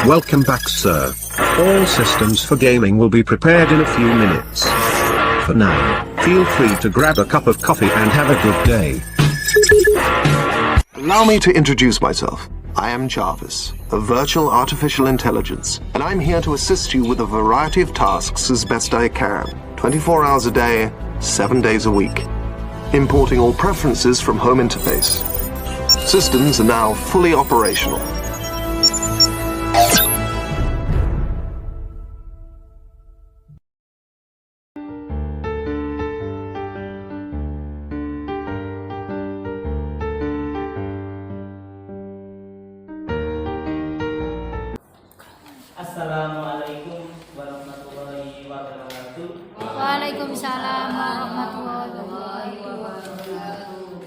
Welcome back, sir. All systems for gaming will be prepared in a few minutes. For now, feel free to grab a cup of coffee and have a good day. Allow me to introduce myself. I am Jarvis, a virtual artificial intelligence, and I'm here to assist you with a variety of tasks as best I can, 24 hours a day, 7 days a week. Importing all preferences from home interface. Systems are now fully operational. Assalamualaikum warahmatullahi wabarakatuh. Waalaikumsalam warahmatullahi wabarakatuh.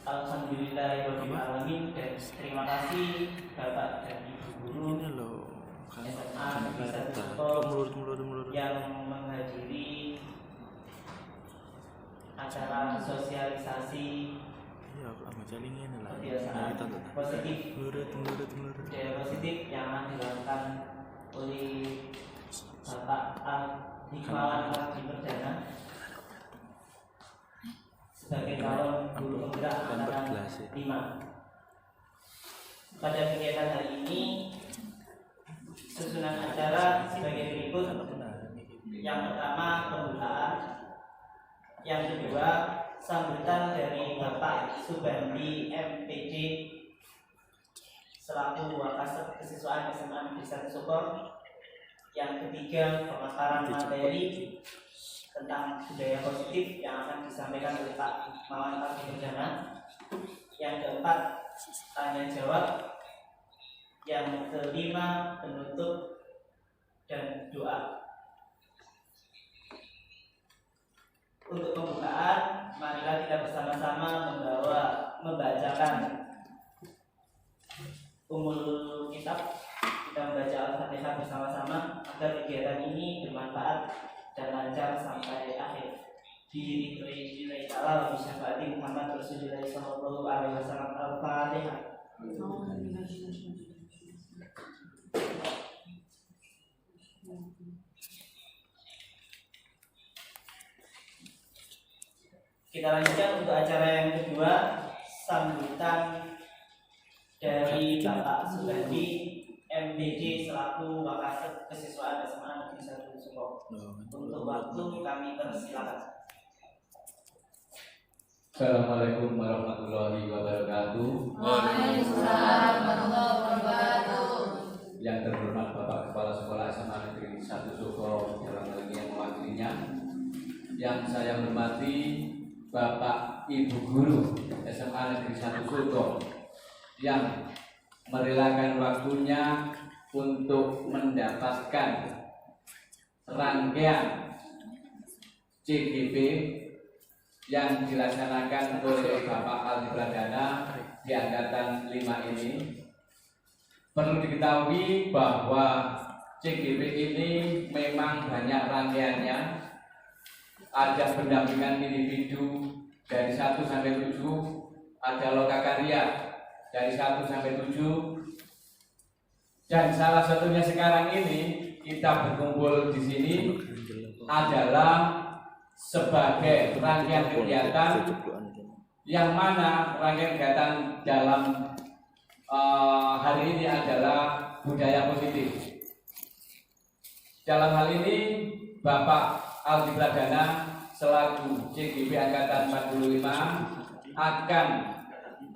Alhamdulillahirabbil alamin, dan terima kasih Bapak dan Ibu guru SMA Negeri 1 Suko yang menghadiri acara sosialisasi kebiasaan positif budaya positif yang akan dilakukan oleh Bapak Hikmawan Ardi Perdana sebagai calon guru penggerak angkatan 5. Pada kegiatan hari ini susunan acara sebagai berikut. Yang pertama, pembukaan. Yang kedua, sambutan dari Bapak Subandi MPD selaku Wakasek Kesiswaan SMA Negeri 1 Suko. Yang ketiga, pemaparan materi tentang budaya positif yang akan disampaikan oleh Pak Hikmawan Ardi Perdana. Yang keempat, tanya jawab. Yang kelima, penutup dan doa. Untuk pembukaan, marilah kita bersama-sama membacakan umul kitab. Kita membaca Al-Fatihah bersama-sama agar kegiatan ini bermanfaat dan lancar sampai akhir. Biidznillah ta'ala wa bi syafaati Muhammad Rasulullah sallallahu alaihi wasallam. Al-Fatihah. Kita lanjutkan untuk acara yang kedua, sambutan dari Bapak Subandi MPD selaku Wakasek Kesiswaan SMA Negeri 1 Suko. Untuk waktu kami persilakan. Assalamualaikum warahmatullahi wabarakatuh. Waalaikumsalam warahmatullahi wabarakatuh. Yang terhormat Bapak Kepala Sekolah SMA Negeri 1 Suko dalam hal ini yang mewakilinya. Yang saya hormati Bapak Ibu Guru SMA Negeri 1 Suko yang merelakan waktunya untuk mendapatkan rangkaian CGP yang dilaksanakan oleh Bapak Aldi Pradana di angkatan 5 ini. Perlu diketahui bahwa CGP ini memang banyak rangkaiannya. Ada pendampingan individu dari 1 sampai 7, ada lokakarya dari 1 sampai 7, dan salah satunya sekarang ini kita berkumpul di sini adalah sebagai rangkaian kegiatan yang mana rangkaian kegiatan dalam hari ini adalah budaya positif. Dalam hal ini Bapak Aldi Pradana selaku CGP angkatan 45 akan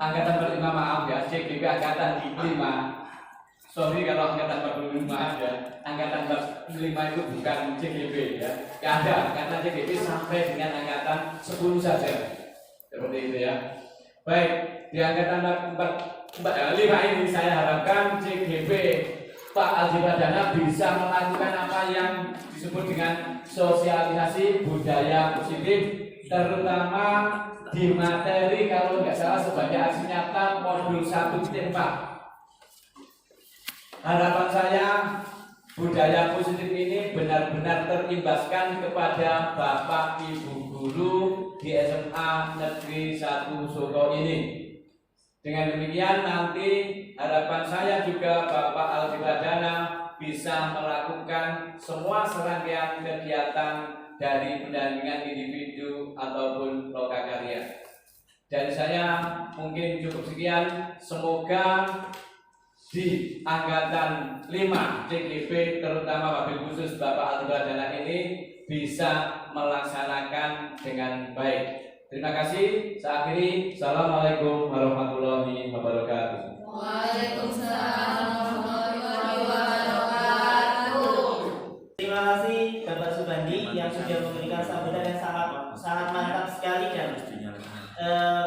angkatan 45 maaf ya, CGP angkatan 5. Sorry kalau angkatan 45 ya, angkatan 45 itu bukan CGP ya. Gak ada, karena CGP sampai dengan angkatan 10 saja. Seperti itu ya. Baik, di angkatan 5 ini saya harapkan CGP Pak Aldi Pradana bisa melakukan apa yang disebut dengan sosialisasi budaya positif, terutama di materi kalau nggak salah sebagai aksi nyata modul 1.4. Harapan saya budaya positif ini benar-benar terimbaskan kepada Bapak Ibu Guru di SMA Negeri 1 Suko ini. Dengan demikian nanti harapan saya juga Bapak Aldi Pradana bisa melakukan semua serangkaian kegiatan dari pendampingan individu ataupun lokakarya. Dari saya mungkin cukup sekian. Semoga di angkatan 5 CGP terutama wabil khusus Bapak Aldi Pradana ini bisa melaksanakan dengan baik. Terima kasih. Saya akhiri. Assalamualaikum warahmatullahi wabarakatuh. Waalaikumsalam warahmatullahi wabarakatuh. Terima kasih Bapak Subandi yang sudah memberikan sambutan yang sangat mantap sekali dan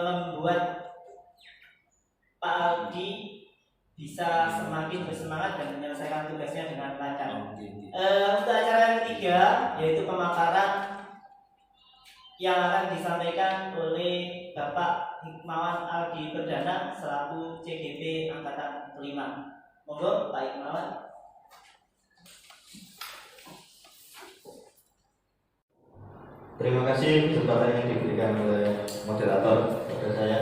membuat Pak Aldi bisa semakin bersemangat dan menyelesaikan tugasnya dengan lancar. Untuk acara yang ketiga yaitu pemaparan yang akan disampaikan oleh Bapak Hikmawan Aldi Pradana selaku CGP Angkatan 5. Monggo Pak Hikmawan. Terima kasih kesempatan yang diberikan oleh moderator kepada saya.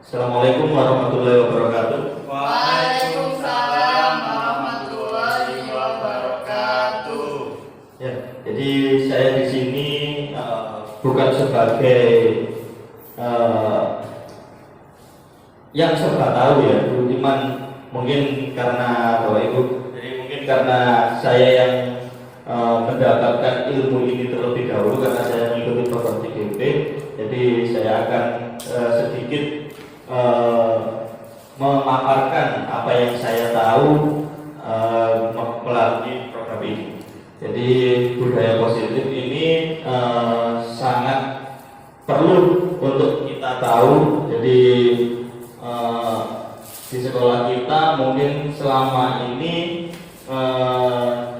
Assalamualaikum warahmatullahi wabarakatuh. Waalaikumsalam warahmatullahi wabarakatuh. Ya, jadi saya di sini bukan sebagai yang serba tahu ya, cuman mungkin karena Bapak Ibu, jadi mungkin karena saya yang mendapatkan ilmu ini terlebih dahulu karena saya mengikuti program CGP, jadi saya akan sedikit memaparkan apa yang saya tahu melalui program ini. Jadi budaya positif ini sangat perlu untuk kita tahu. Jadi di sekolah kita mungkin selama ini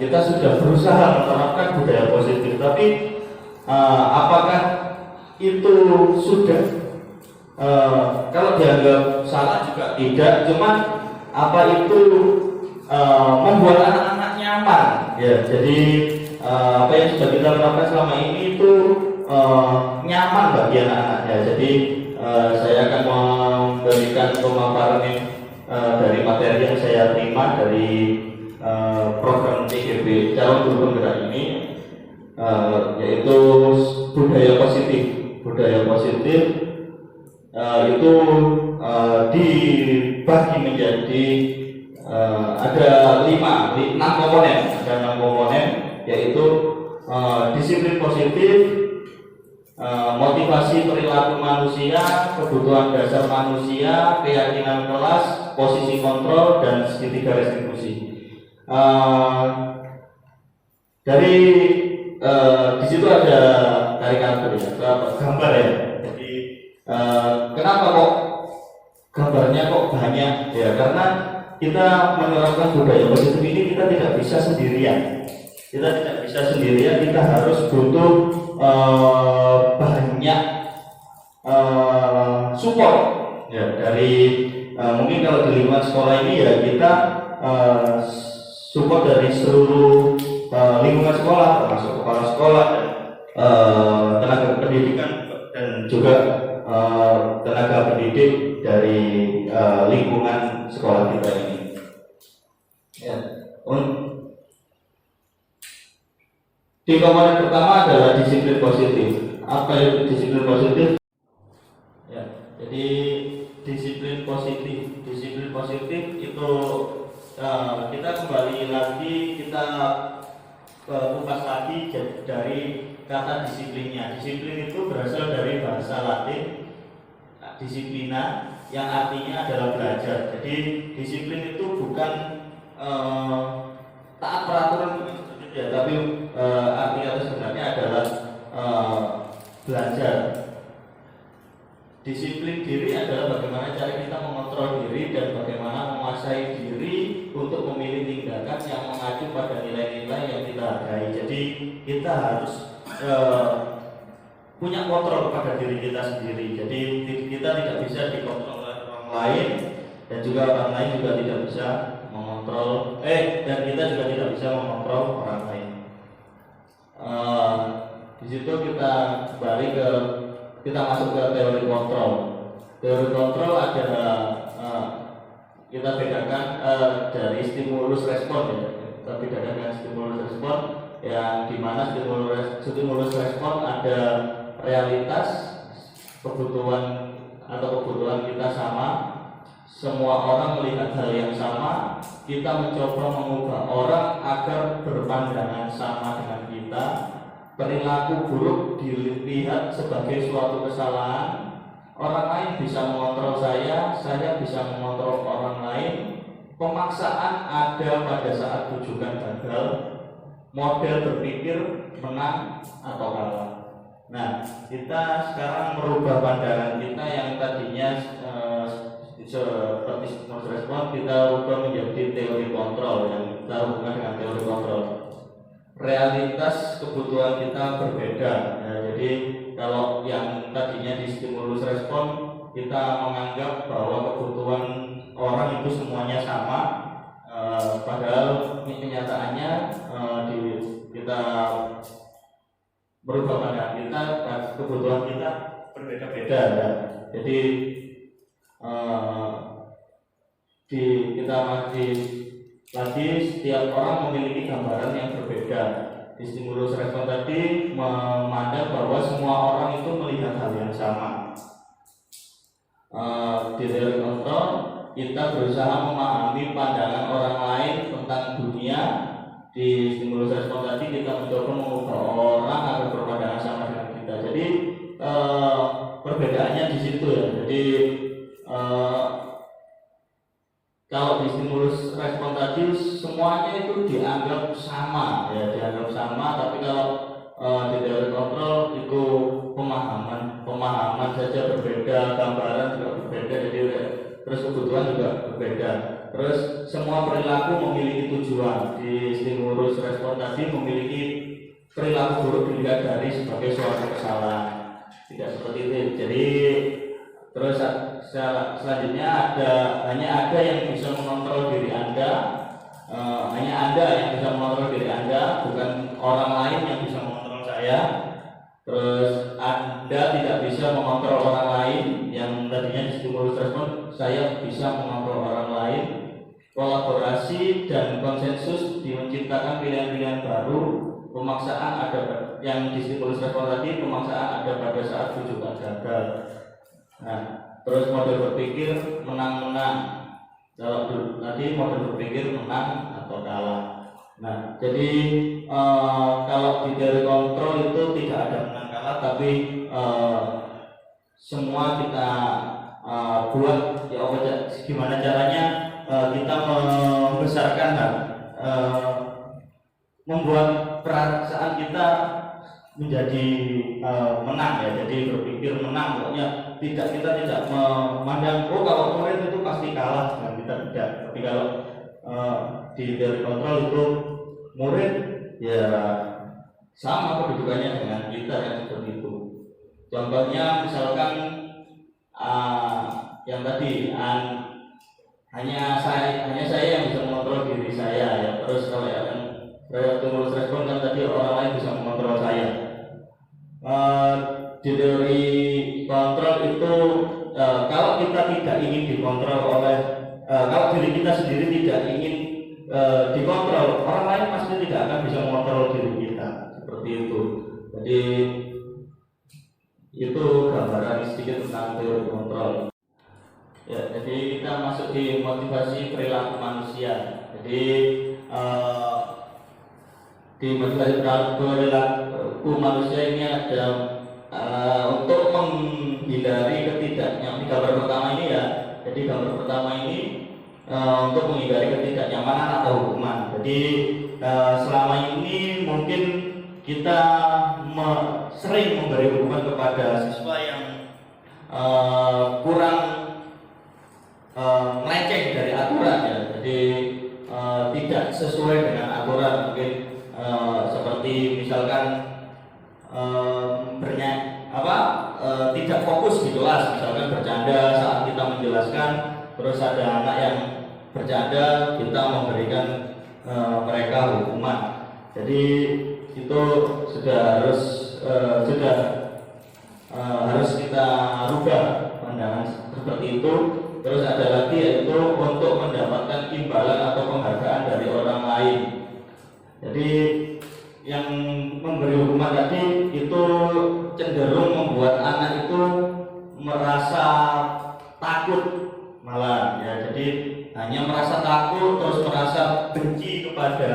kita sudah berusaha menerapkan budaya positif, tapi apakah itu sudah kalau dianggap salah juga tidak, cuman apa itu membuat anak-anak nyaman ya. Jadi apa yang sudah kita lakukan selama ini itu nyaman bagi anak-anaknya. Jadi saya akan memberikan pemaparan dari materi yang saya terima dari program CGP calon guru penggerak ini, yaitu budaya positif. Budaya positif itu dibagi menjadi ada 6 komponen. Ada 6 komponen, yaitu disiplin positif, motivasi perilaku manusia, kebutuhan dasar manusia, keyakinan kelas, posisi kontrol, dan segitiga restribusi. Dari di situ ada karikatur ya, gambar ya. Jadi kenapa kok gambarnya kok banyak ya? Karena kita menerapkan budaya positif ini kita tidak bisa sendirian. Kita harus butuh banyak support ya dari mungkin kalau di lingkungan sekolah ini ya kita support dari seluruh lingkungan sekolah, termasuk kepala sekolah dan tenaga pendidikan dan juga tenaga pendidik dari lingkungan sekolah kita ini. Ya. Di komponen pertama adalah disiplin positif. Apa itu disiplin positif? Ya, jadi disiplin positif itu kita kembali lagi, kita kupas lagi dari kata disiplinnya. Disiplin itu berasal dari bahasa Latin disiplina, yang artinya adalah belajar. Jadi disiplin itu bukan taat peraturan ya, tapi artinya sebenarnya adalah belajar. Disiplin diri adalah bagaimana cara kita mengontrol diri dan bagaimana menguasai diri untuk memilih tindakan yang mengacu pada nilai-nilai yang kita hargai. Jadi kita harus punya kontrol pada diri kita sendiri. Jadi kita tidak bisa dikontrol oleh orang lain, dan juga orang lain juga tidak bisa mengontrol dan kita juga tidak bisa mengontrol orang lain. Di situ kita kembali kita masuk ke teori kontrol. teori kontrol ada kita bedakan dari stimulus respon ya. Kita bedakan dengan stimulus respon yang dimana stimulus respon ada realitas kebutuhan atau kebutuhan kita sama, semua orang melihat hal yang sama, kita mencoba mengubah orang agar berpandangan sama dengan kita, perilaku buruk dilihat sebagai suatu kesalahan. Orang lain bisa mengontrol saya bisa mengontrol orang lain. Pemaksaan ada pada saat tujuan gagal. Model berpikir menang atau kalah. Nah, kita sekarang merubah pandangan kita yang tadinya seperti stimulus respon, kita rubah menjadi teori kontrol yang kita hubungkan dengan teori kontrol. Realitas kebutuhan kita berbeda. Ya, jadi kalau yang tadinya di stimulus respon kita menganggap bahwa kebutuhan orang itu semuanya sama, padahal kenyataannya kita merubah pandangan kita dan kebutuhan kita berbeda-beda. Ya. Jadi kita masih lagi setiap orang memiliki gambaran yang berbeda. Di stimulus respon tadi memandang bahwa semua orang itu melihat hal yang sama. Di teori kontrol kita berusaha memahami pandangan orang lain tentang dunia. Di stimulus respon tadi kita mencoba mengubah orang agar berpandangan sama dengan kita. Jadi perbedaannya di situ ya. Jadi kalau di stimulus respon tadi semuanya itu dianggap sama ya, dianggap sama, tapi kalau di teori kontrol itu pemahaman saja berbeda, gambaran juga berbeda, jadi terus kebutuhan juga berbeda. Terus semua perilaku memiliki tujuan. Di stimulus respon tadi memiliki perilaku buruk dilihat dari sebagai suatu kesalahan, tidak seperti itu. Jadi terus selanjutnya hanya ada yang bisa mengontrol diri Anda, hanya Anda yang bisa mengontrol diri Anda, bukan orang lain yang bisa mengontrol saya. Terus Anda tidak bisa mengontrol orang lain, yang tadinya di stimulus respon saya bisa mengontrol orang lain. Kolaborasi dan konsensus menciptakan pilihan-pilihan baru. Pemaksaan ada yang di stimulus respon tadi, pemaksaan ada pada saat tujuan gagal. Nah, terus model berpikir menang-menang. Kalau tadi model berpikir menang atau kalah. Nah, jadi kalau di teori kontrol itu tidak ada menang kalah, tapi semua kita buat ya gimana caranya kita membesarkan membuat perasaan kita menjadi menang ya, jadi berpikir menang. Pokoknya kita tidak memandang kalau murid itu pasti kalah, nah, kita tidak. Tapi kalau di teori kontrol itu murid ya sama kedudukannya dengan kita yang seperti itu. Contohnya misalkan yang tadi hanya saya yang bisa mengontrol diri saya ya. Terus kalau yang stimulus respon kan tadi orang lain bisa mengontrol saya. Di teori kontrol itu kalau kita tidak ingin dikontrol oleh kalau diri kita sendiri tidak ingin dikontrol, orang lain pasti tidak akan bisa mengontrol diri kita, seperti itu. Jadi itu gambaran sedikit tentang teori kontrol. Ya, jadi kita masuk di motivasi perilaku manusia. Jadi di motivasi perilaku manusia ini ada untuk menghindari ketidaknyamanan. Gambar pertama ini ya. Jadi gambar pertama ini untuk menghindari ketidaknyamanan atau hukuman. Jadi selama ini mungkin kita sering memberi hukuman kepada siswa yang kurang melenceng dari aturan ya. Jadi tidak sesuai dengan aturan, mungkin seperti misalkan tidak fokus di kelas, misalkan bercanda saat kita menjelaskan, terus ada anak yang bercanda, kita memberikan mereka hukuman. Jadi itu harus kita rubah pandangan seperti itu. Terus ada lagi yaitu untuk mendapatkan imbalan atau penghargaan dari orang lain. Jadi yang memberi hukuman tadi itu cenderung membuat anak itu merasa takut malah ya. Jadi hanya merasa takut terus merasa benci kepada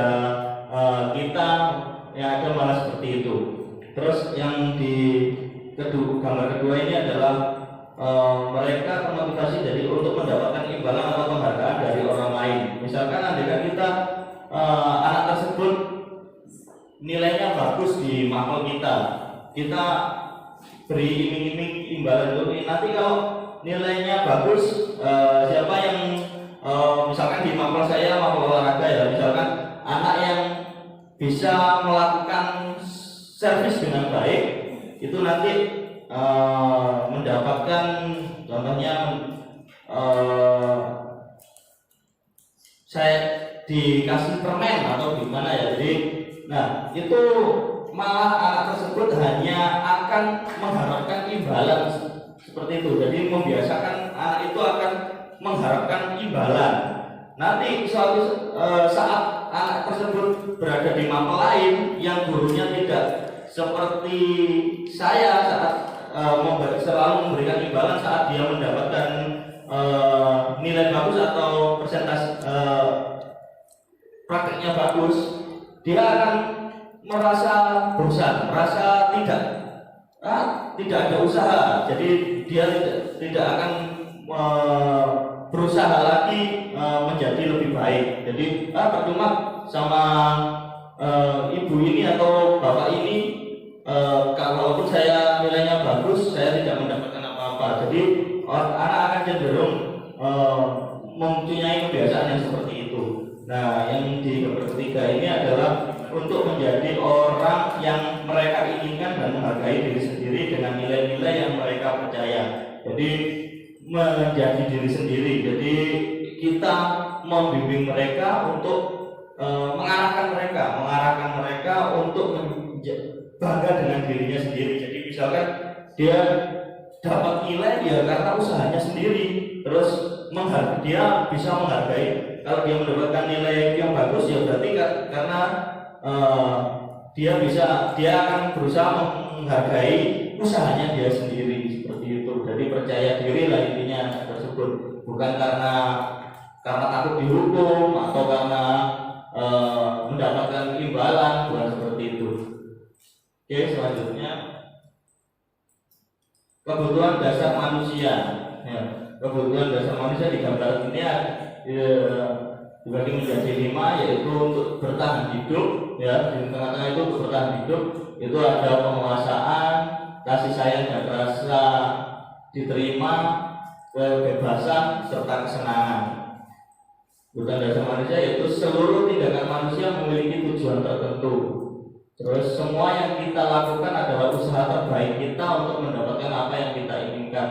kita, yang ada malah seperti itu. Terus yang di gambar kedua ini adalah mereka termotivasi jadi untuk mendapatkan imbalan atau penghargaan dari orang lain. Misalkan andaikan kita anak tersebut nilainya bagus di mapel kita beri iming-iming imbalan dulu. Nanti kalau nilainya bagus, siapa yang misalkan di mapel saya, mapel olahraga ya, misalkan anak yang bisa melakukan servis dengan baik, itu nanti mendapatkan contohnya saya dikasih permen atau gimana ya. Jadi nah itu malah anak tersebut hanya akan mengharapkan imbalan seperti itu. Jadi membiasakan anak itu akan mengharapkan imbalan. Nanti suatu saat anak tersebut berada di mapel lain yang gurunya tidak seperti saya saat selalu memberikan imbalan saat dia mendapatkan nilai bagus atau persentase prakteknya bagus, dia akan merasa bosan, merasa tidak ada usaha. Jadi dia tidak akan berusaha lagi menjadi lebih baik. Jadi percuma sama ibu ini atau bapak ini, kalaupun saya nilainya bagus, saya tidak mendapatkan apa-apa. Jadi anak akan cenderung mempunyai kebiasaan yang seperti itu. Nah, yang di gambar ketiga ini adalah untuk menjadi orang yang mereka inginkan dan menghargai diri sendiri dengan nilai-nilai yang mereka percaya. Jadi menjadi diri sendiri. Jadi kita membimbing mereka untuk mengarahkan mereka untuk bangga dengan dirinya sendiri. Jadi misalkan dia dapat nilai ya karena usahanya sendiri, terus dia bisa menghargai. Kalau dia mendapatkan nilai yang bagus ya berarti karena dia akan berusaha menghargai usahanya dia sendiri, seperti itu. Jadi percaya diri lah intinya tersebut, bukan karena takut dihukum atau karena mendapatkan imbalan, bukan seperti itu. Oke, selanjutnya kebutuhan dasar manusia. Ya, kebutuhan dasar manusia di gambar ini dibagi menjadi 5, yaitu untuk bertahan hidup. Ya, di tengah-tengah itu untuk bertahan hidup itu ada penguasaan, kasih sayang dan rasa diterima, kebebasan serta kesenangan. Kebutuhan dasar manusia yaitu seluruh tindakan manusia memiliki tujuan tertentu. Terus semua yang kita lakukan adalah usaha terbaik kita untuk mendapatkan apa yang kita inginkan.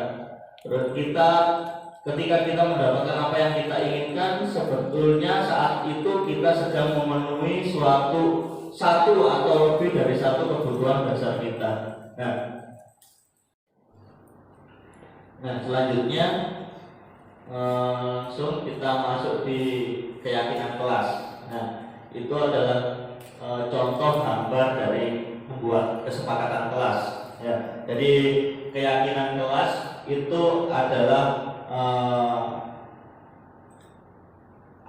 Terus ketika kita mendapatkan apa yang kita inginkan, sebetulnya saat itu kita sedang memenuhi satu atau lebih dari satu kebutuhan dasar kita. Nah selanjutnya langsung kita masuk di keyakinan kelas. Nah itu adalah contoh gambar dari membuat kesepakatan kelas. Ya, jadi keyakinan kelas itu adalah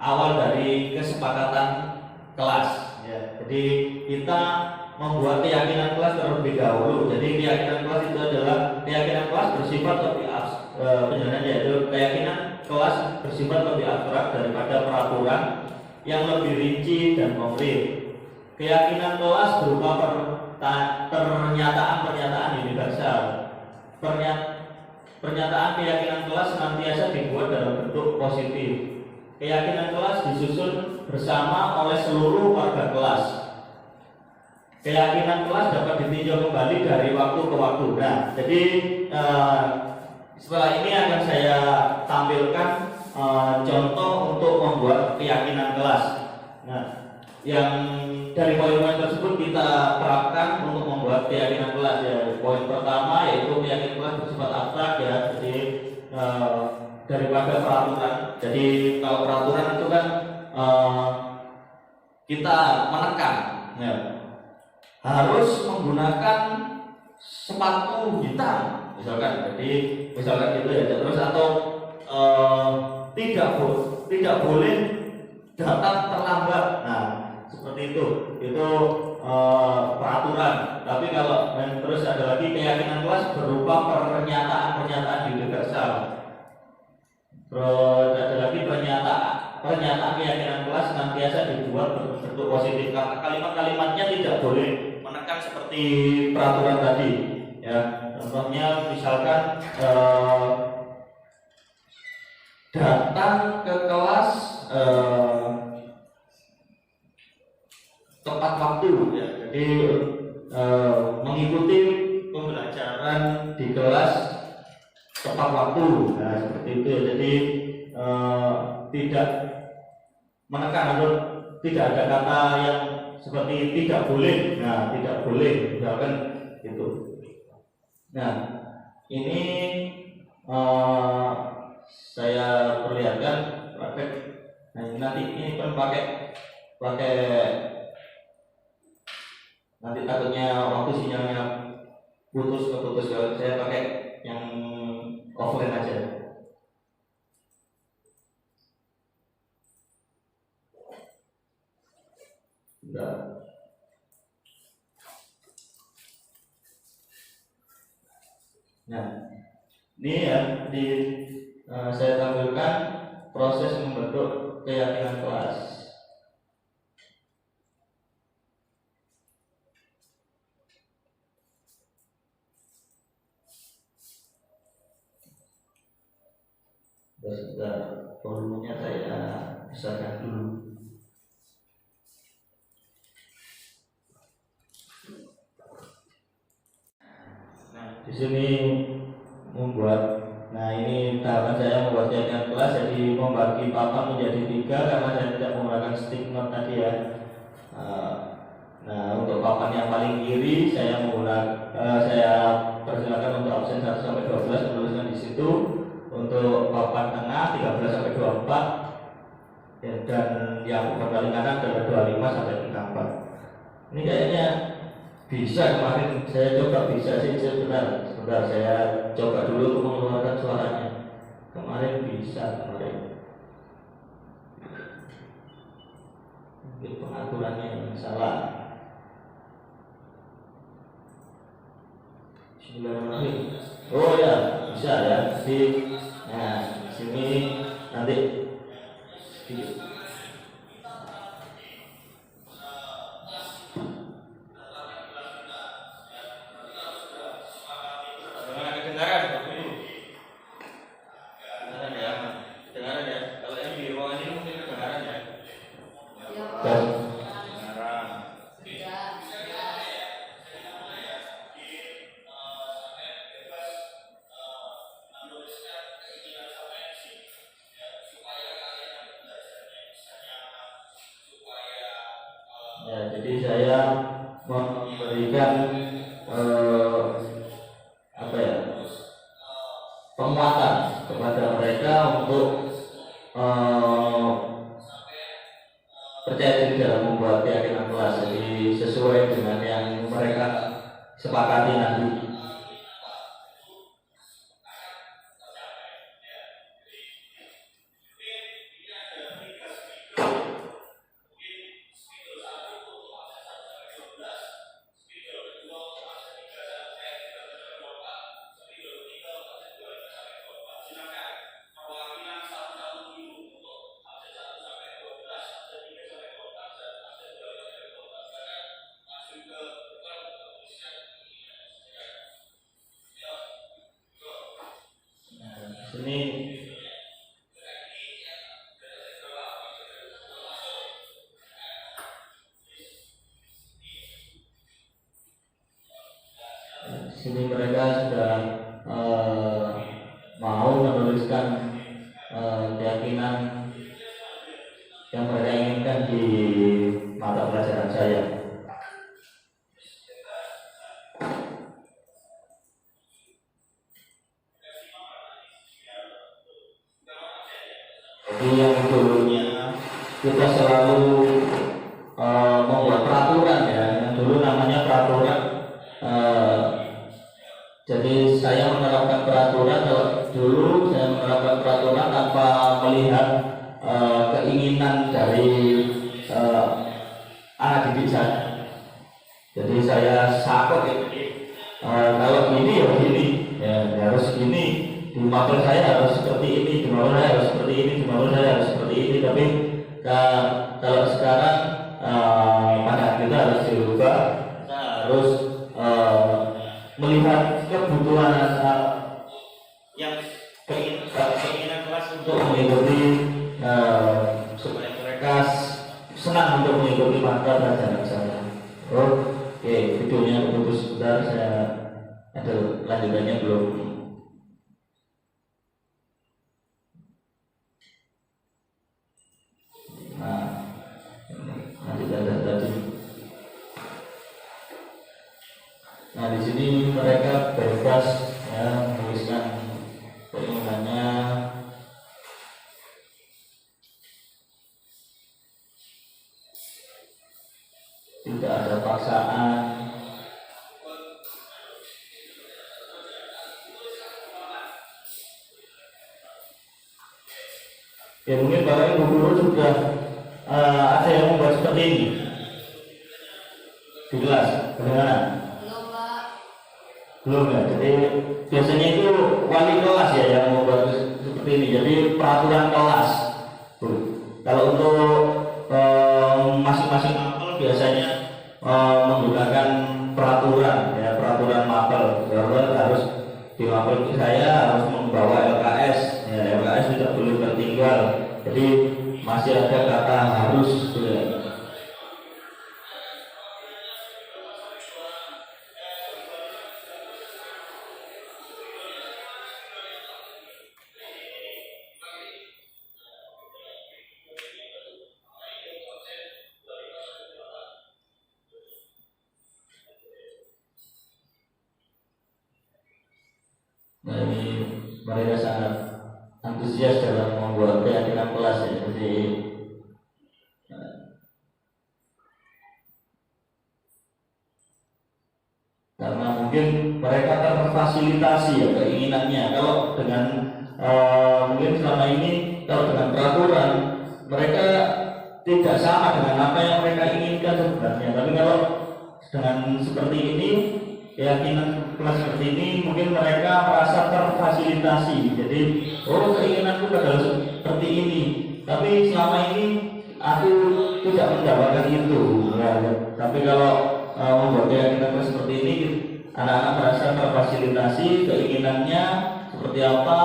awal dari kesepakatan kelas. Ya, jadi kita membuat keyakinan kelas terlebih dahulu. Jadi keyakinan kelas itu adalah keyakinan kelas bersifat lebih penjelasannya yaitu keyakinan kelas bersifat lebih abstrak daripada peraturan yang lebih rinci dan konkret. Keyakinan kelas berupa pernyataan universal. Pernyataan keyakinan kelas senantiasa dibuat dalam bentuk positif. Keyakinan kelas disusun bersama oleh seluruh warga kelas. Keyakinan kelas dapat ditinjau kembali dari waktu ke waktu. Nah, jadi setelah ini akan saya tampilkan contoh untuk membuat keyakinan kelas. Nah, yang dari poin-poin tersebut kita terapkan untuk membuat keyakinan kelas. Ya, poin pertama yaitu keyakinan kelas bersifat abstrak ya. Jadi daripada peraturan. Jadi kalau peraturan itu kan kita menekan, ya, harus menggunakan sepatu hitam, misalkan. Jadi misalkan gitu ya. Terus atau tidak boleh datang terlambat. Nah, seperti itu peraturan. Tapi kalau terus ada lagi keyakinan kelas berupa pernyataan universal. Terus ada lagi pernyataan keyakinan kelas senantiasa dibuat berbentuk positif karena kalimat-kalimatnya tidak boleh menekan seperti peraturan tadi. Ya, contohnya misalkan datang ke kelas tepat waktu, ya. Jadi mengikuti pembelajaran di kelas tepat waktu. Nah, seperti itu. Jadi tidak menekan atau tidak ada kata yang seperti tidak boleh. Nah, tidak boleh, misalkan itu. Nah, ini saya perlihatkan praktek. Nah, nanti ini kan pakai nanti takutnya waktu sinyalnya putus. Kalau saya pakai yang offline aja. Nah, ini ya saya tampilkan proses membentuk keyakinan kelas. Sebentar, volumenya saya besarkan dulu. Di sini ini tahapan saya membuat keyakinan kelas. Jadi membagi papan menjadi 3 karena saya tidak menggunakan stick note tadi ya. Nah, untuk papan yang paling kiri saya persilakan untuk absen 1 sampai 12 menuliskan di situ. Untuk papan tengah 13 sampai 24 ya, dan yang paling kanan adalah 25 sampai 34. Ini kayaknya bisa, kemarin saya coba bisa sih. Sebentar saya coba dulu untuk mengeluarkan suaranya. Kemarin bisa. Mungkin pengaturannya yang salah. Oh ya, bisa ya. Nah, sini nanti ya, jadi saya memberikan penguatan kepada mereka untuk percaya diri dalam membuat keyakinan kelas. Jadi sesuai dengan yang mereka sepakati nanti. Sini mereka sudah mau menuliskan keyakinan yang mereka inginkan di mata pelajaran saya. kita selalu membuat peraturan ya, yang dulu namanya peraturan. Jadi saya menerapkan peraturan, kalau dulu saya menerapkan peraturan tanpa melihat keinginan dari anak didik saya. Jadi saya sakot ya. Kalau gini ya gini, ya harus gini. Di mapel saya harus seperti ini, di mapel saya harus seperti ini, di mapel saya harus seperti ini. Tapi kalau sekarang pandangan kita harus dirubah. Kita harus melihat kebutuhan yang keinginan kelas untuk mengikuti supaya mereka senang untuk mengikuti mata pelajaran saya. Oke, videonya putus sebentar, saya ada lanjutannya belum. Nah, di sini mereka bebas ya menuliskan keinginannya. Tidak ada paksaan. Ya mungkin Bapak Ibu guru sudah ada yang membuat seperti ini di kelas, bagaimana? Belum ya, jadi biasanya itu wali kelas ya yang membuat seperti ini, jadi peraturan kelas. Kalau untuk masing-masing mapel biasanya menggunakan peraturan ya, peraturan mapel. Harus di mapel saya harus membawa LKS ya, LKS tidak boleh tertinggal, jadi masih ada kata harus ya. Nah, ini mereka sangat antusias dalam membuat keyakinan kelas ya. Jadi karena mungkin mereka terfasilitasi ya keinginannya. Kalau dengan mungkin selama ini kalau dengan peraturan mereka tidak sama dengan apa yang mereka inginkan sebenarnya. Tapi kalau dengan seperti ini, keyakinan kelas seperti ini, mungkin mereka merasa terfasilitasi. Jadi, keinginanku adalah seperti ini. Tapi selama ini aku tidak mendapatkan itu. Ya. Tapi kalau membuat keyakinan kelas seperti ini, anak-anak merasa terfasilitasi, keinginannya seperti apa,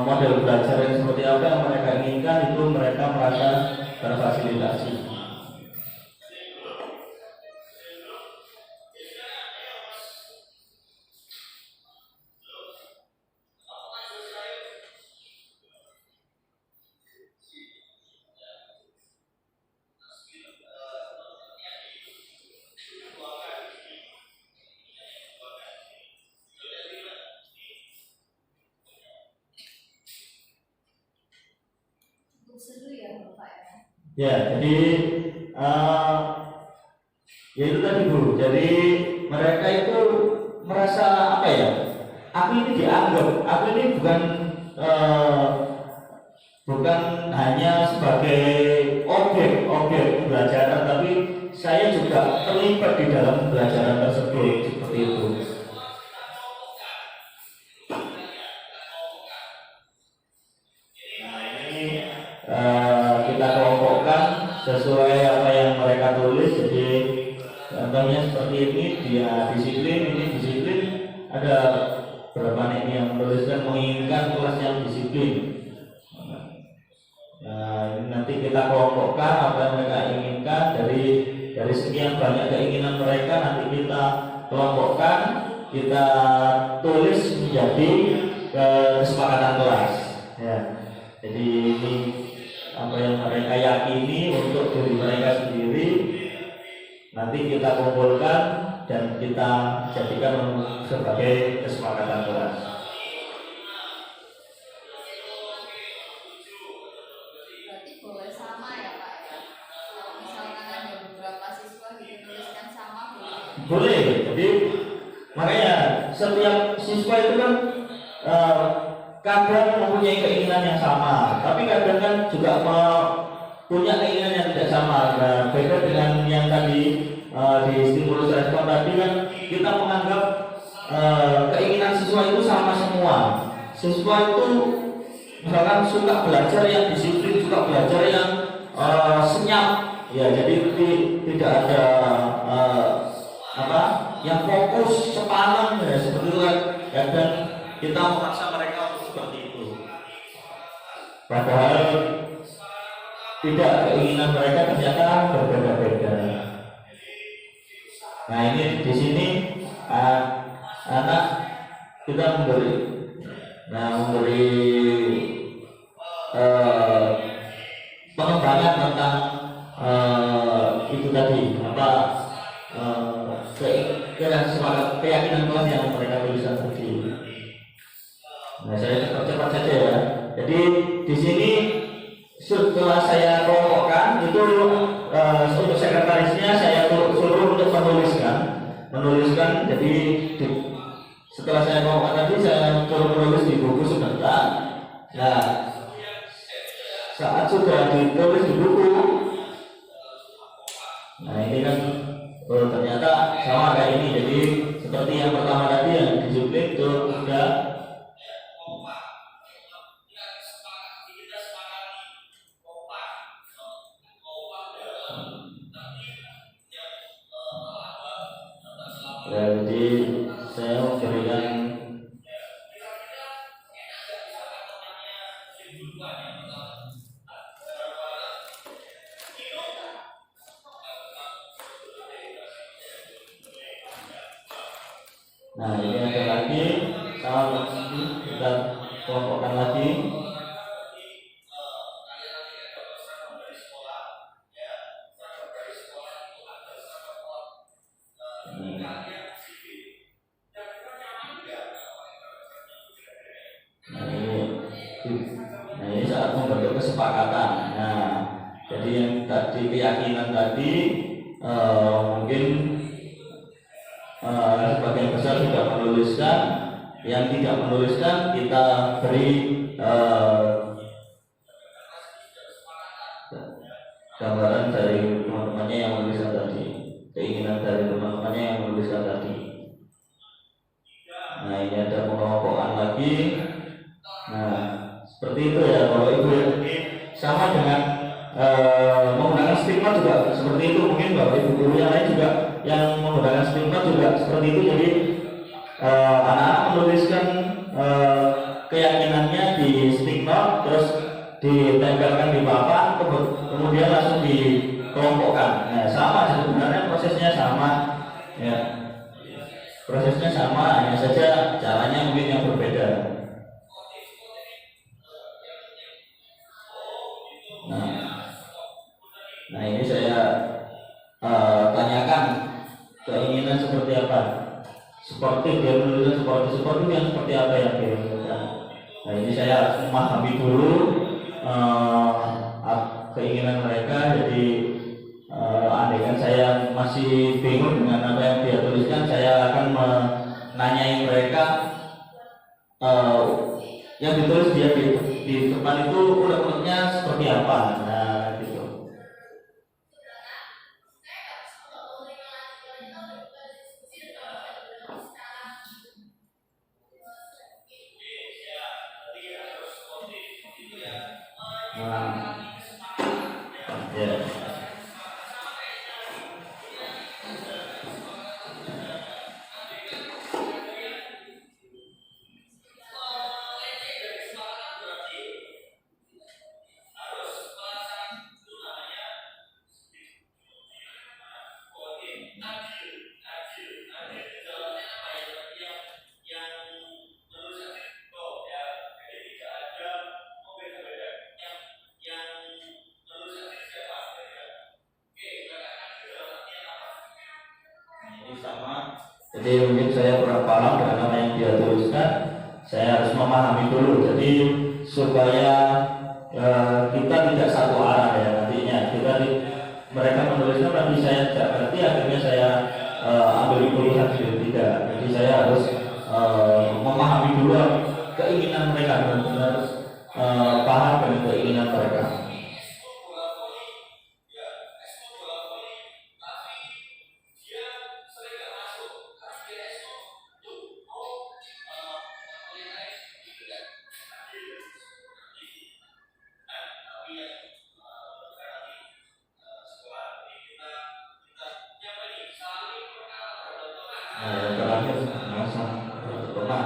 model belajar yang seperti apa yang mereka inginkan, itu mereka merasa terfasilitasi. Ya, jadi ya itu tadi Bu. Jadi mereka itu merasa apa ya? Aku ini dianggap, aku ini bukan hanya sebagai objek pembelajaran, tapi saya juga terlibat di dalam pembelajaran tersebut, seperti itu. Nah, ini kita kelompokkan sesuai apa yang mereka tulis. Jadi contohnya seperti ini, dia disiplin, ini disiplin. Ada berapa ini yang menuliskan menginginkan kelas yang disiplin. Nah, ini nanti kita kelompokkan apa yang mereka inginkan dari sekian banyak keinginan mereka. Nanti kita kelompokkan, kita tulis menjadi kesepakatan kelas. Ya, jadi ini apa yang mereka yakini untuk diri mereka sendiri, nanti kita kumpulkan dan kita jadikan sebagai kesepakatan kelas. Berarti boleh sama ya Pak? boleh. Jadi makanya setiap siswa itu kan kadang mempunyai keinginan yang sama, tapi kadang kan juga punya keinginan yang tidak sama. Nah, beda dengan yang tadi di stimulus respon tadi kan kita menganggap keinginan siswa itu sama semua. Siswa itu misalkan suka belajar yang disiplin, suka belajar yang senyap, ya jadi tidak ada yang fokus sepaneng ya seperti itu kan. Ya, dan kita memaksa mereka untuk seperti itu. Padahal tidak, keinginan mereka ternyata berbeda-beda. Nah ini di sini anak kita memberi pengembangan tentang itu tadi keyakinan kelas yang mereka tuliskan tadi. Nah saya cepat saja ya. Jadi di sini setelah saya kelompokkan itu untuk sekretarisnya saya suruh untuk menuliskan. Jadi setelah saya kelompokkan tadi saya suruh menulis di buku sebentar. Nah saat sudah ditulis di buku, nah ini kan ternyata sama kayak ini. Jadi seperti yang pertama tadi yang disiplin itu udah. Jadi saya memberikan nah ini ada lagi sama kita kelompokkan lagi. Nah ini saat membentuk kesepakatan. Nah jadi yang tadi keyakinan tadi mungkin sebagian besar sudah menuliskan, yang tidak menuliskan kita beri gambaran dari teman-temannya yang menuliskan tadi, keinginan dari teman-temannya yang menuliskan tadi. Nah ini ada pengelompokan lagi. Nah seperti itu ya Bapak Ibu ya. Sama dengan menggunakan stigma juga seperti itu. Mungkin Bapak Ibu guru yang lain juga yang menggunakan stigma juga seperti itu. Jadi anak-anak menuliskan keyakinannya di stigma, terus ditempelkan di papan, kemudian langsung dikelompokkan. Nah, sama sebenarnya prosesnya sama, ya. Prosesnya sama, hanya saja caranya mungkin yang berbeda. Nah ini saya tanyakan keinginan seperti apa, sportif dia menuliskan sportif yang seperti apa yang dia inginkan. Nah ini saya harus memahami dulu keinginan mereka. Jadi andaikan saya masih bingung dengan apa yang dia tuliskan, saya akan menanyai mereka yang ditulis dia di depan itu unek-uneknya seperti apa. Nah gitu. Jadi mungkin saya kurang paham dengan apa yang dia tuliskan, saya harus memahami dulu. Jadi supaya kita tidak satu arah ya nantinya. Mereka menuliskan tapi saya tidak ngerti, akhirnya saya ambil keputusan sendiri, tidak. Jadi saya harus memahami dulu keinginan mereka, benar-benar paham dengan keinginan mereka. Yang terakhir masa teman.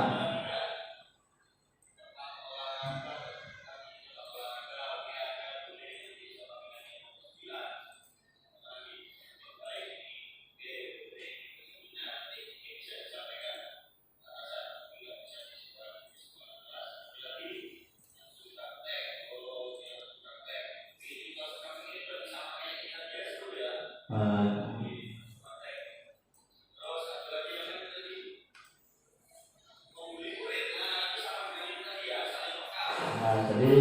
Jadi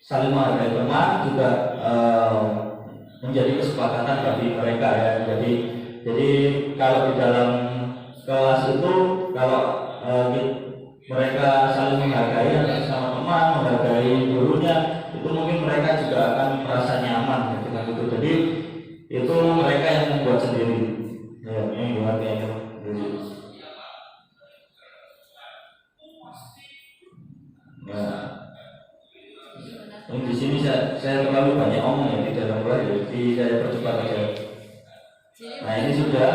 saling menghargai teman juga menjadi kesepakatan bagi mereka ya. Jadi kalau di dalam kelas itu kalau mereka saling menghargai sama teman, menghargai gurunya, itu mungkin mereka juga akan merasa nyaman ya, dengan itu. Jadi itu mereka yang membuat sendiri. Ya, yang buat yang sendiri. Nah, di sini saya terlalu banyak omong ya di dalam kelas, jadi saya percepat aja. Nah ini sudah,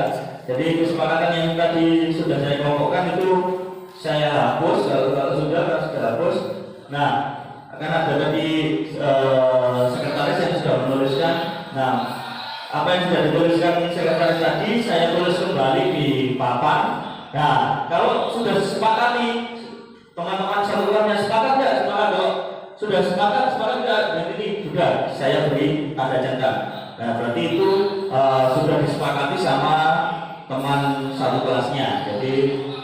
jadi kesepakatan yang tadi sudah saya kelompokkan itu saya hapus. Kalau sudah hapus. Nah akan ada tadi sekretaris yang sudah menuliskan. Nah apa yang sudah dituliskan sekretaris tadi saya tulis kembali di papan. Nah kalau sudah disepakati, teman-teman satu kelasnya sepakat tidak? Sepakat dong. Sudah sepakat tidak? Dan ini sudah saya beri tanda centang. Nah berarti itu sudah disepakati sama teman satu kelasnya.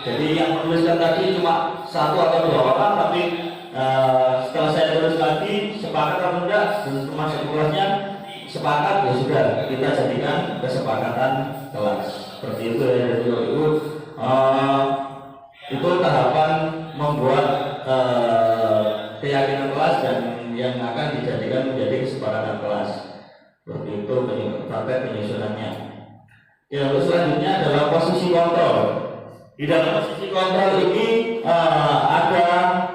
Jadi yang menuliskan tadi cuma satu atau dua orang, tapi setelah saya tulis lagi sepakat atau tidak, dan teman satu kelasnya sepakat, ya sudah kita jadikan kesepakatan kelas. Seperti itu ya. Jadi itu tahapan membuat keyakinan kelas dan yang akan dijadikan menjadi kesepakatan kelas. Seperti itu praktek penyusunannya. Ya, selanjutnya adalah posisi kontrol. Di dalam posisi kontrol ini ada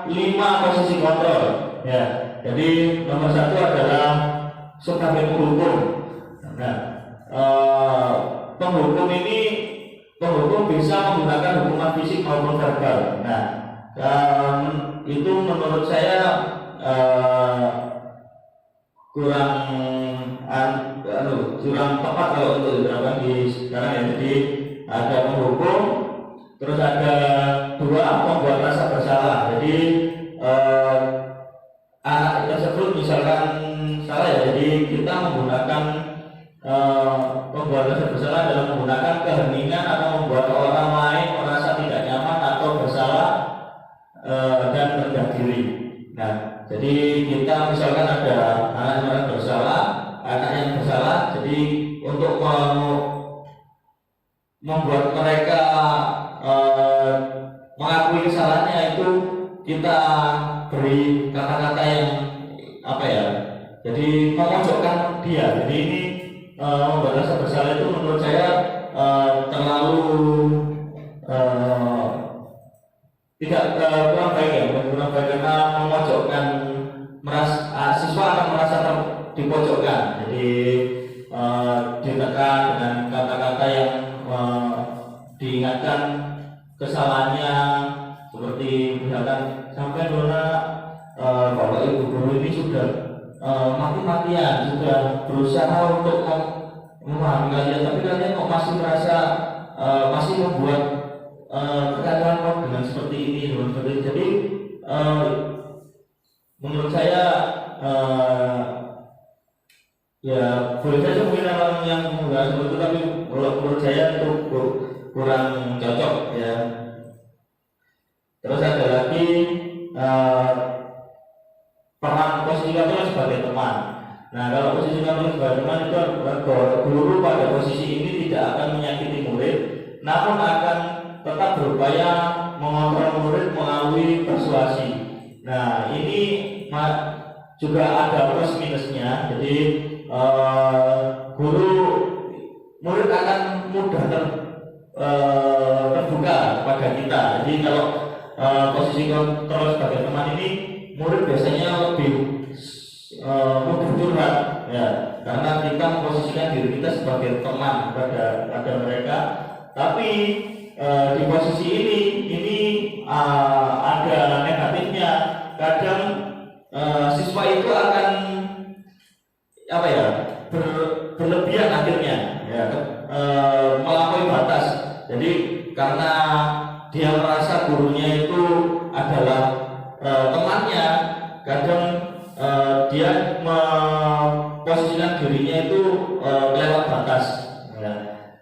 5 posisi kontrol. Ya, jadi nomor 1 adalah sebagai penghukum. Nah, penghukum bisa menggunakan hukuman fisik maupun verbal. Nah, itu menurut saya kurang tepat kalau untuk diterapkan di sekarang ya. Jadi ada penghukum, terus ada 2 membuat rasa bersalah. Jadi anak tersebut misalkan salah ya, jadi kita menggunakan membuat rasa bersalah dalam menggunakan keheningan atau membuat orang lain merasa tidak nyaman atau bersalah dan rendah diri. Nah, jadi kita misalkan ada anak yang bersalah, jadi untuk membuat mereka mengakui kesalahannya itu kita beri kata-kata yang apa ya? Jadi memojokkan dia. Jadi ini membuat rasa bersalah itu menurut saya terlalu tidak kurang baik ya, karena memojokkan, siswa akan merasa dipojokkan. Jadi ditekan dengan kata-kata yang diingatkan kesalahannya, seperti misalkan sampai Dona bapak ibu guru ini sudah mati-matian, sudah berusaha untuk memahami kalian, tapi kalian kok masih merasa masih membuat kekacauan dengan seperti ini. Jadi menurut saya ya boleh saja mungkin orang yang membahas itu, tapi menurut saya itu kurang cocok ya. Terus ada lagi peran posisi kontrol sebagai teman. Nah, kalau posisi kontrol sebagai teman itu guru pada posisi ini tidak akan menyakiti murid, namun akan tetap berupaya mengontrol murid melalui persuasi. Nah, ini juga ada plus minusnya. Jadi guru murid akan mudah terbuka kepada kita. Jadi kalau posisi kontrol sebagai teman ini, murid biasanya lebih mudah curhat, ya, karena kita memposisikan diri kita sebagai teman pada mereka. Tapi di posisi ini ada negatifnya. Kadang siswa itu akan berlebihan akhirnya, ya, melampaui batas. Jadi karena dia merasa gurunya itu adalah temannya, kadang dia memposisikan dirinya itu lewat batas, ya.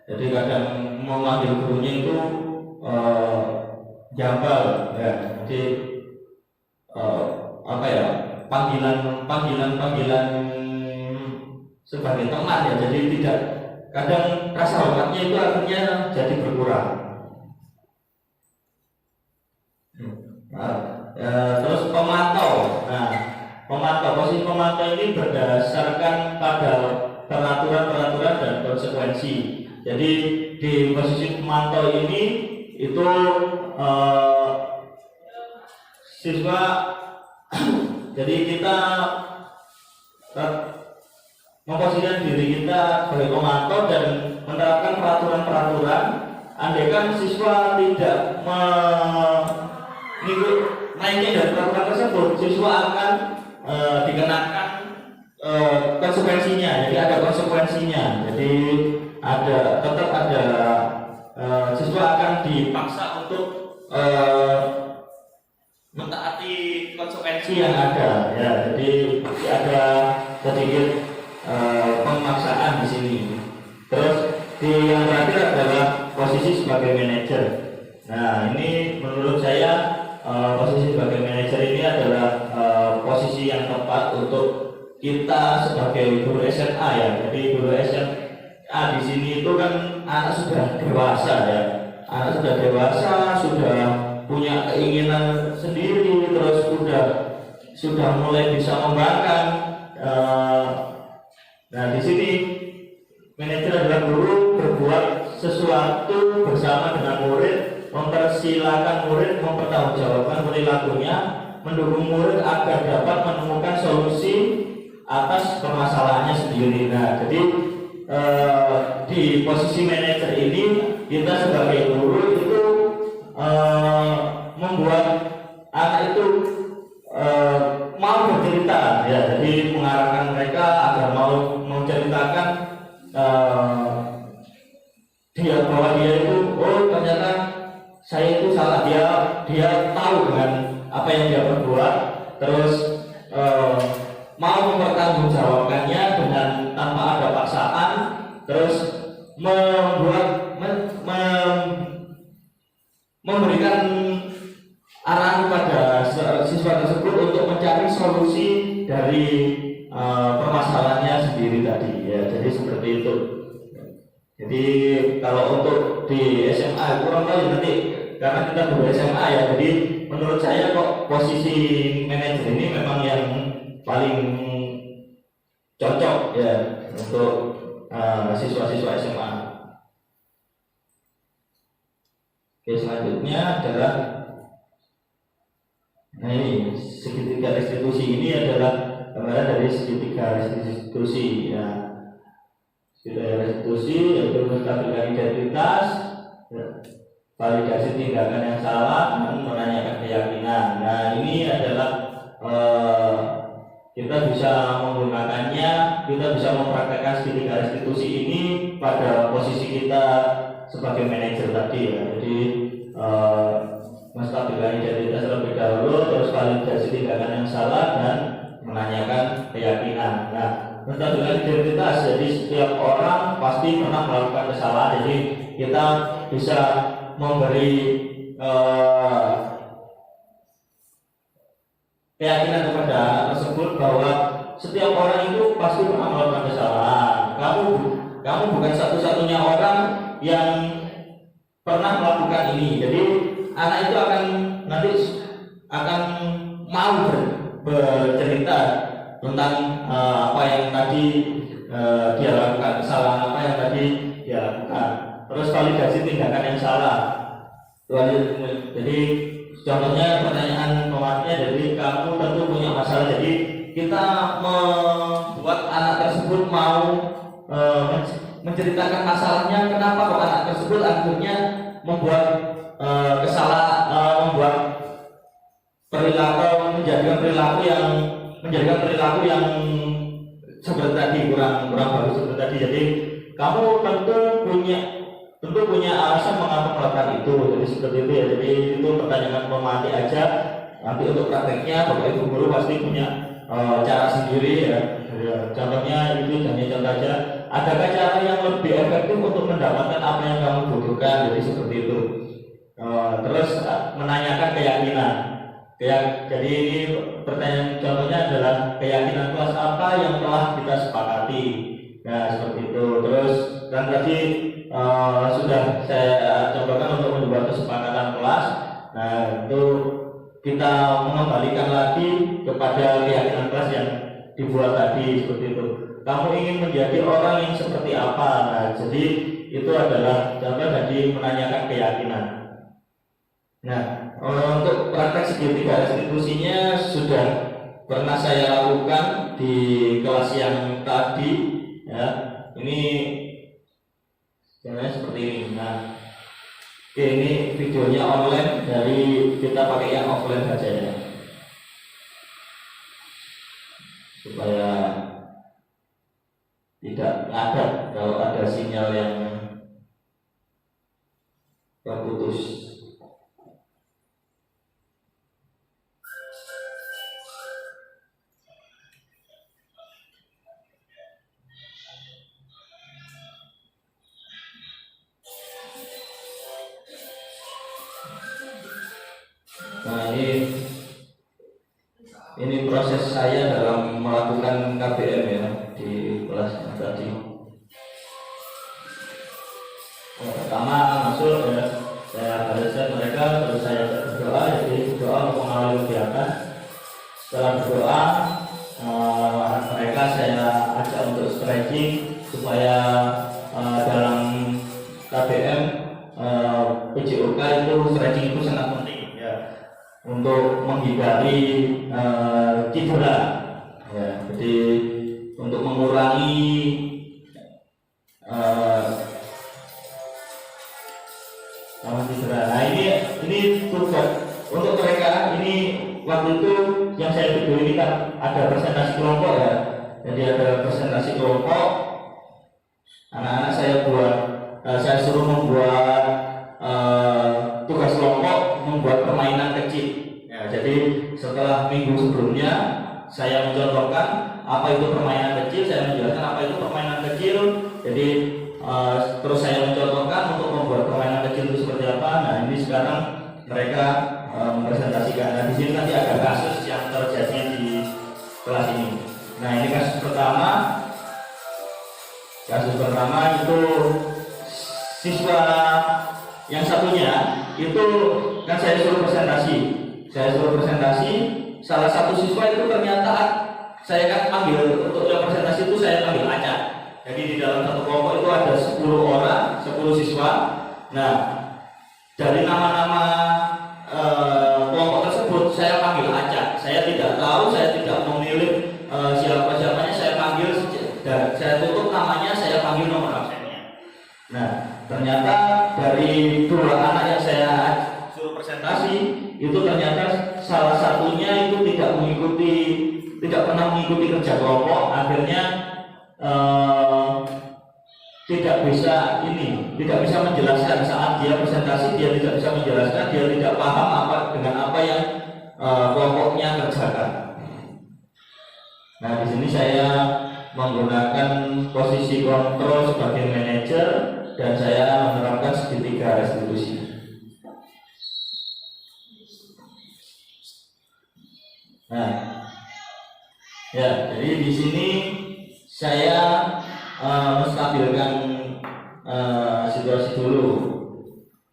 Jadi kadang memanggil gurunya itu jambal, ya. Jadi panggilan sebagai teman, ya. Jadi tidak, kadang rasa hormatnya itu akhirnya jadi berkurang. Terus pemantau. Nah, posisi pemantau ini berdasarkan pada peraturan dan konsekuensi. Jadi di posisi pemantau ini itu siswa jadi kita memposisikan diri kita sebagai pemantau dan menerapkan peraturan-peraturan. Andaikan siswa tidak mengikut naiknya dari peraturan tersebut, siswa akan dikenakan konsekuensinya. Jadi ada konsekuensinya. Jadi tetap ada siswa akan dipaksa untuk mentaati konsekuensi yang ada, ya. Jadi ada sedikit pemaksaan di sini. Terus yang terakhir adalah posisi sebagai manajer. Nah, ini menurut saya posisi sebagai manajer ini adalah posisi yang tepat untuk kita sebagai guru SMA, ya. Jadi guru SMA di sini itu kan anak sudah dewasa, ya. Anak sudah dewasa, sudah punya keinginan sendiri, terus sudah mulai bisa membangkang. Nah, di sini manajer adalah guru berbuat sesuatu bersama dengan murid, mempersilahkan murid mempertanggungjawabkan perilakunya, mendukung murid agar dapat menemukan solusi atas permasalahannya sendiri. Nah, jadi di posisi manajer ini kita sebagai guru itu membuat anak itu mau bercerita, ya. Jadi mengarahkan mereka agar mau menceritakan bahwa dia itu, oh ternyata saya itu salah, dia tahu dengan apa yang dia perbuat, terus mau mempertanggungjawabkannya dengan tanpa ada paksaan, terus memberikan arahan kepada siswa tersebut untuk mencari solusi dari permasalahannya sendiri tadi, ya. Jadi seperti itu. Jadi kalau untuk di SMA kurang tahu nanti, karena kita guru SMA, ya. Jadi menurut saya kok posisi manajer ini memang yang paling cocok, ya, untuk siswa-siswa SMA. Oke, selanjutnya adalah, nah ini segitiga restitusi ini adalah gambaran dari segitiga restitusi, ya. Segitiga restitusi yaitu menstabilkan identitas, ya, validasi tindakan yang salah, dan menanyakan keyakinan. Nah, ini adalah kita bisa menggunakannya, kita bisa mempraktekkan segitiga restitusi ini pada posisi kita sebagai manajer tadi, ya. Jadi menstabilkan identitas terlebih dahulu, terus validasi tindakan yang salah, dan menanyakan keyakinan. Nah, menstabilkan identitas, jadi setiap orang pasti pernah melakukan kesalahan. Jadi kita bisa memberi keyakinan kepada anak tersebut bahwa setiap orang itu pasti pernah melakukan kesalahan. Kamu bukan satu-satunya orang yang pernah melakukan ini. Jadi anak itu akan mau bercerita tentang apa yang tadi dia lakukan, kesalahan apa yang tadi dia lakukan. Terus validasi tindakan yang salah. Jadi contohnya pertanyaan pematnya, jadi kamu tentu punya masalah. Jadi kita membuat anak tersebut mau menceritakan masalahnya. Kenapa kok anak tersebut akhirnya membuat membuat menjadikan perilaku yang seperti tadi kurang bagus seperti tadi. Jadi kamu tentu punya alasan mengapa melakukan itu. Jadi seperti itu ya. Jadi itu pertanyaan pemati aja. Nanti untuk prakteknya Bapak Ibu guru pasti punya cara sendiri ya. Contohnya itu hanya contoh aja. Adakah cara yang lebih efektif untuk mendapatkan apa yang kamu butuhkan? Jadi seperti itu. Terus menanyakan keyakinan. Jadi ini pertanyaan contohnya adalah keyakinan kelas apa yang telah kita sepakati. Nah seperti itu. Terus dan tadi sudah saya cobakan untuk membuat kesepakatan kelas. Nah itu kita mengembalikan lagi kepada keyakinan kelas yang dibuat tadi seperti itu. Kamu ingin menjadi orang yang seperti apa? Nah jadi itu adalah contoh tadi menanyakan keyakinan. Nah untuk praktek segitiga restitusinya sudah pernah saya lakukan di kelas yang tadi ya. Ini sebenarnya seperti ini. Nah oke, ini videonya online, dari kita pakai yang offline saja ya, supaya tidak ada kalau ada sinyal yang terputus. Nah ini proses saya dalam melakukan KBM ya di kelas tadi. Pertama masuk ya, saya bariskan mereka, terus saya berdoa. Jadi berdoa untuk mengawali kegiatan. Setelah berdoa mereka saya ajak untuk stretching supaya dalam KBM PJOK itu stretching itu sangat penting ya, untuk menghindari cedera ya. Jadi untuk mengurangi cedera. Nah ini tugas untuk mereka. Ini waktu itu yang saya video ini kan ada presentasi kelompok ya. Jadi ada presentasi kelompok. Anak-anak saya suruh membuat tugas kelompok, membuat permainan kecil ya. Jadi setelah minggu sebelumnya saya mencontohkan apa itu permainan kecil, saya menjelaskan apa itu permainan kecil. Jadi terus saya mencontohkan untuk membuat permainan kecil itu seperti apa. Nah ini sekarang mereka mempresentasikan. Nah di sini nanti ada kasus yang terjadi di kelas ini. Nah ini kasus pertama. Kasus pertama itu siswa yang satunya itu kan saya suruh presentasi. Salah satu siswa itu ternyata saya kan panggil untuk yang presentasi itu saya panggil acak. Jadi di dalam satu kelompok itu ada 10 orang, 10 siswa. Nah dari nama-nama kelompok tersebut saya panggil acak. Saya tidak tahu, saya tidak memilih siapa-siapanya, saya panggil dan saya tutup namanya, saya panggil nomor absennya. Nah ternyata dari 2 anak yang saya suruh presentasi itu ternyata salah satunya itu tidak pernah mengikuti kerja kelompok. Akhirnya tidak bisa menjelaskan saat dia presentasi. Dia tidak bisa menjelaskan, dia tidak paham dengan apa yang kelompoknya kerjakan. Nah di sini saya menggunakan posisi kontrol sebagai manajer dan saya menerapkan segitiga restitusi. Nah Ya, jadi di sini saya menstabilkan situasi dulu.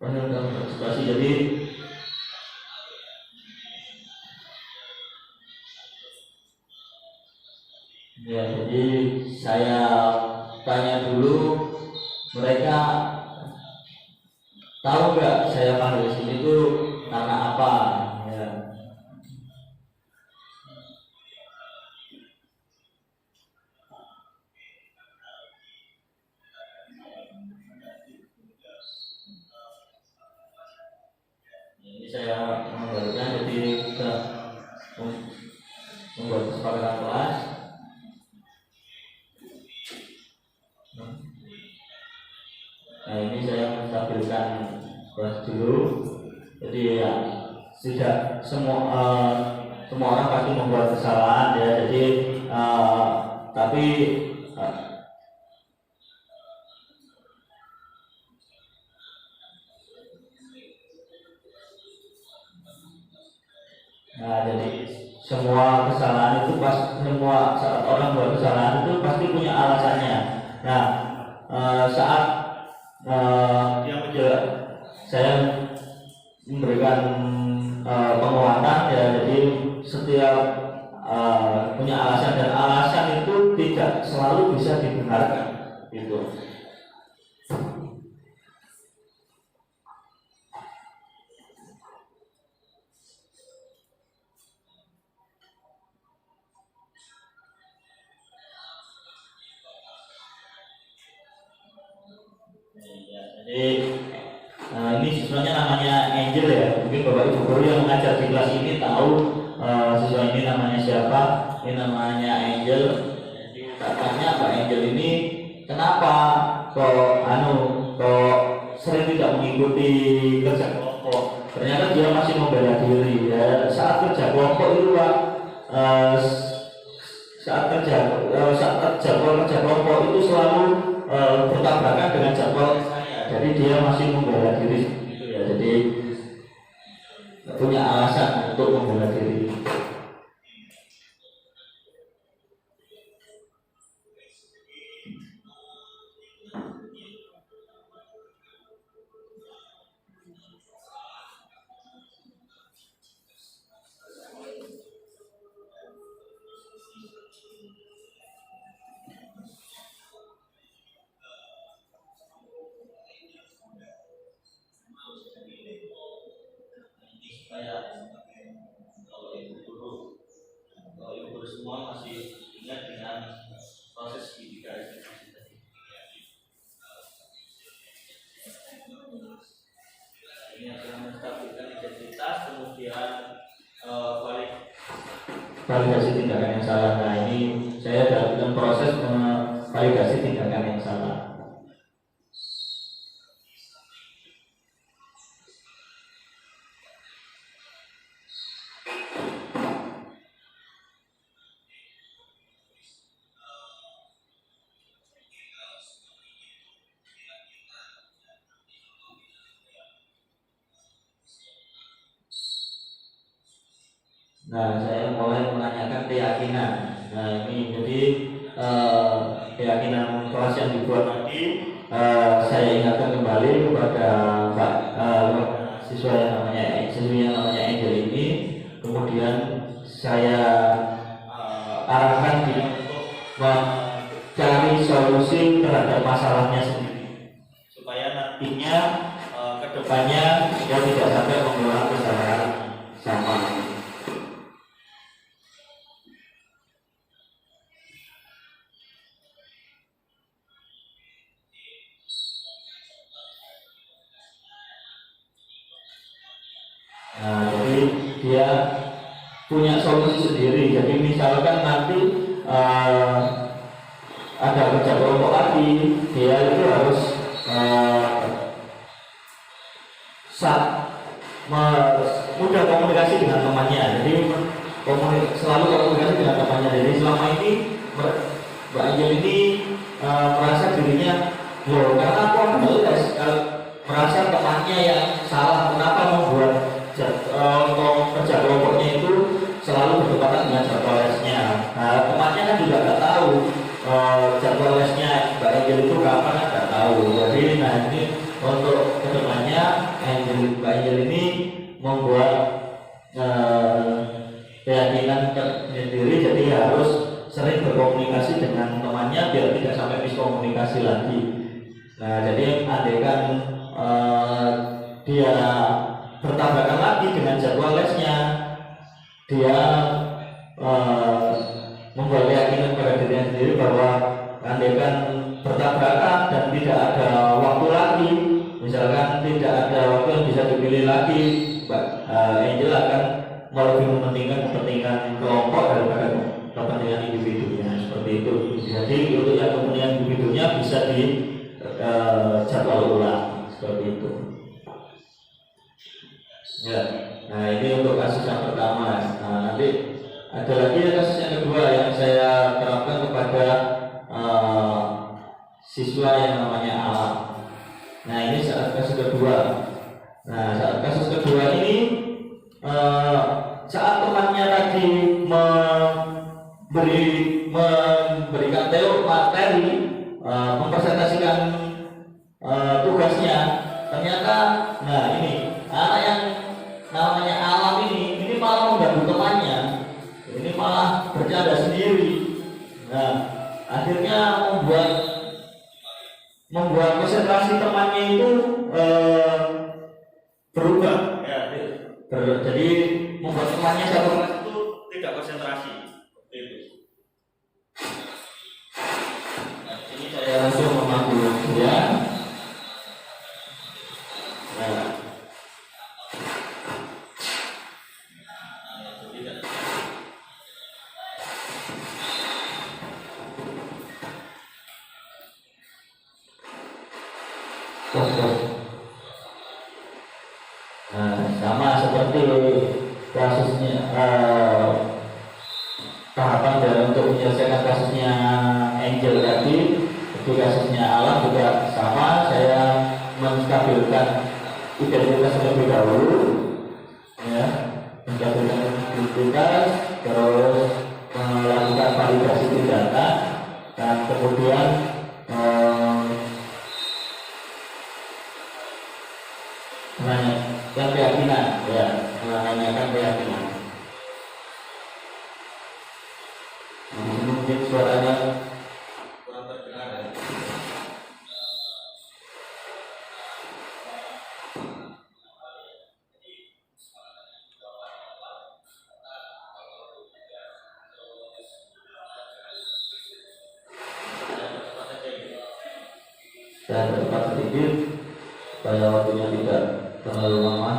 Situasi jadi ya, jadi saya tanya dulu mereka tahu nggak saya panggil sini itu karena apa ya. Ini saya menggambarkan, jadi kita membuat kesepakatan kelas. Nah, ini saya menstabilkan kelas dulu. Jadi ya tidak semua orang pasti membuat kesalahan ya. Jadi tapi nah, jadi semua kesalahan itu semua saat orang buat kesalahan itu pasti punya alasannya. Nah, saat saya memberikan penguatan ya, jadi setiap punya alasan, dan alasan itu tidak selalu bisa dibenarkan gitu. Jadi ini siswanya namanya Angel ya, mungkin Bapak Ibu guru yang mengajar di kelas ini tahu siswa ini namanya siapa. Ini namanya Angel. Jadi katanya Pak Angel ini kenapa kok sering tidak mengikuti kerja kelompok. Ternyata dia masih membela diri ya. Saat kerja kelompok itu Pak, saat kerja kelompok itu selalu bertabrakan dengan jadwal saya. Jadi dia masih membela diri gitu ya. Jadi punya alasan untuk membela diri. Kalau ibu guru semua masih ingat dengan proses pendidikan tadi. Ini akan menstabilkan identitas, kemudian validasi tindakan yang salah. Nah, ini saya dalam proses validasi tindakan yang salah. Nah, saya mulai menanyakan keyakinan. Nah, ini jadi keyakinan kelas yang dibuat tadi, saya ingatkan kembali kepada Pak siswi yang namanya Angel ini. Kemudian saya arahkan dia untuk mencari solusi terhadap masalahnya sendiri, supaya nantinya kedepannya dia tidak sampai mengulang kesalahan sama. Nah, jadi dia punya solusi sendiri. Jadi misalkan nanti ada kerja kelompok lagi, dia itu harus mudah komunikasi dengan temannya. Jadi selalu komunikasi dengan temannya. Jadi selama ini Mbak Angel ini merasa dirinya karena aku merasa temannya yang salah, kenapa membuat kerja kelompoknya itu selalu bertepatan dengan jadwal lesnya. temannya kan juga nggak tahu jadwal lesnya Mbak Angel itu kapan, kan nggak tahu. Jadi nah ini untuk kedepannya Mbak Angel ini membuat keyakinan sendiri, jadi harus sering berkomunikasi dengan temannya biar tidak sampai miskomunikasi lagi. Nah jadi andaikan dia bertabrakan lagi dengan jadwal lesnya, dia membuat keyakinan pada dirinya sendiri bahwa andaikan bertabrakan dan tidak ada waktu lagi, misalkan tidak ada waktu yang bisa dipilih lagi, Mbak Angel akan lebih mementingkan kepentingan kelompok daripada kepentingan individunya, seperti itu. Jadi untuk yang kepentingan individunya bisa di jadwal ulang seperti itu. Ya, nah ini untuk kasus yang pertama. Nah nanti ada lagi kasus yang kedua yang saya terapkan kepada siswa yang namanya Alam. Nah ini saat kasus kedua. Nah saat kasus kedua ini saat temannya tadi memberikan materi, mempresentasikan tugasnya, ternyata nah ini anak yang namanya Alam ini malah mengganggu temannya, ini malah bercanda sendiri. Nah akhirnya membuat konsentrasi temannya itu berubah ya, jadi membuat temannya satu kelas itu tidak konsentrasi seperti itu. Nah, ini saya langsung memanggil ya. Nah, sama seperti kasusnya tahapan dari untuk menyelesaikan kasusnya Angel tadi, di kasusnya Alam juga sama. Saya menstabilkan identitas terlebih dahulu, ya, menstabilkan identitas, terus melakukan validasi tindakan, dan kemudian menanyakan keyakinan, ya, menanyakan keyakinan. Mungkin suaranya kurang terdengar ya. Saya cepat sedikit supaya waktunya tidak terlalu lama.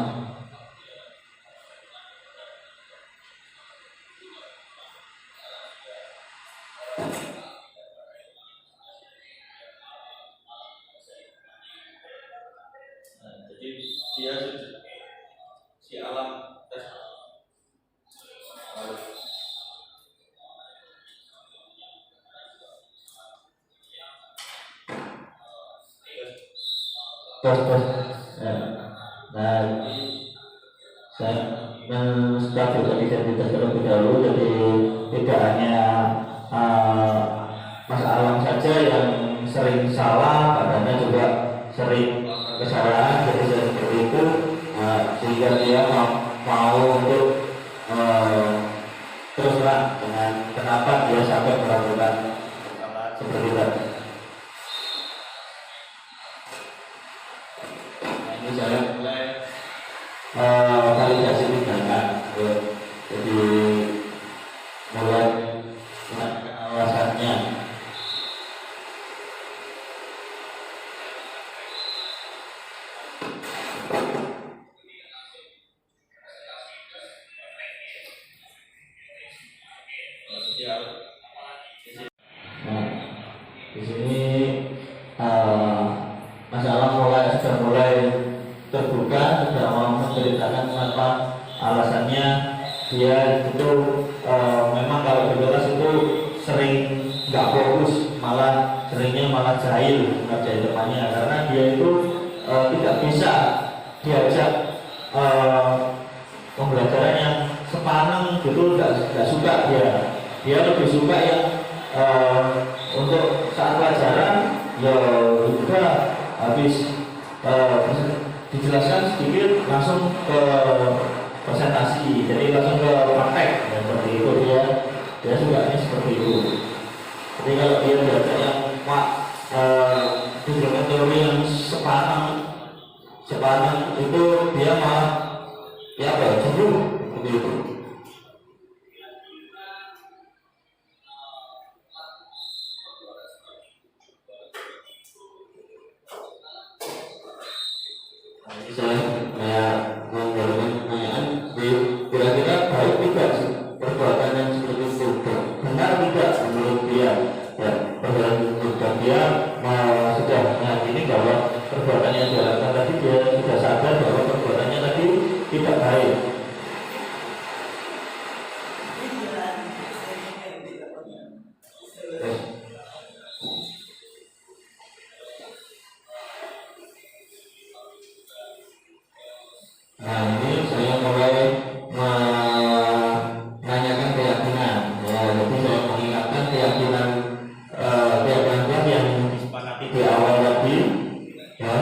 Jadi dia si Alam tes ya. Nah, saya menstabilkan identitas terlebih dahulu, jadi tidak hanya Mas Alam saja yang sering salah, padahal juga sering kesalahan, jadi seperti itu, sehingga dia mau untuk terus terang dengan kenapa dia sampai melakukan seperti tadi. Nah, ini saya mulai validasi tindakan, jadi mulai alasannya. Nah, di sini masalah sudah mulai terbuka, sudah mau menceritakan kenapa alasannya dia itu memang kalau di kelas itu sering nggak fokus, malah seringnya malah jahil ngerjain temannya, karena dia itu tidak bisa diajak pembelajaran yang sepaneng gitu, nggak suka dia dia lebih suka yang untuk saat pelajaran ya juga habis dijelaskan sedikit langsung ke presentasi, jadi langsung ke praktek ya, seperti itu dia sukanya seperti itu. Jadi kalau dia belajar yang tujuan teori yang sepanang itu dia malah ya jenuh seperti itu. Saya memberikan pertanyaan, kira-kira baik tidak perbuatan yang seperti itu, benar tidak menurut dia? Ya, perbuatan dia sudah meyakini bahwa perbuatan yang dilakukan tadi dia sudah sadar bahwa perbuatannya tadi tidak baik. Nah, ini saya mulai menanyakan keyakinan. Ya, jadi saya mengingatkan keyakinan yang disepakati di awal tadi. Ya.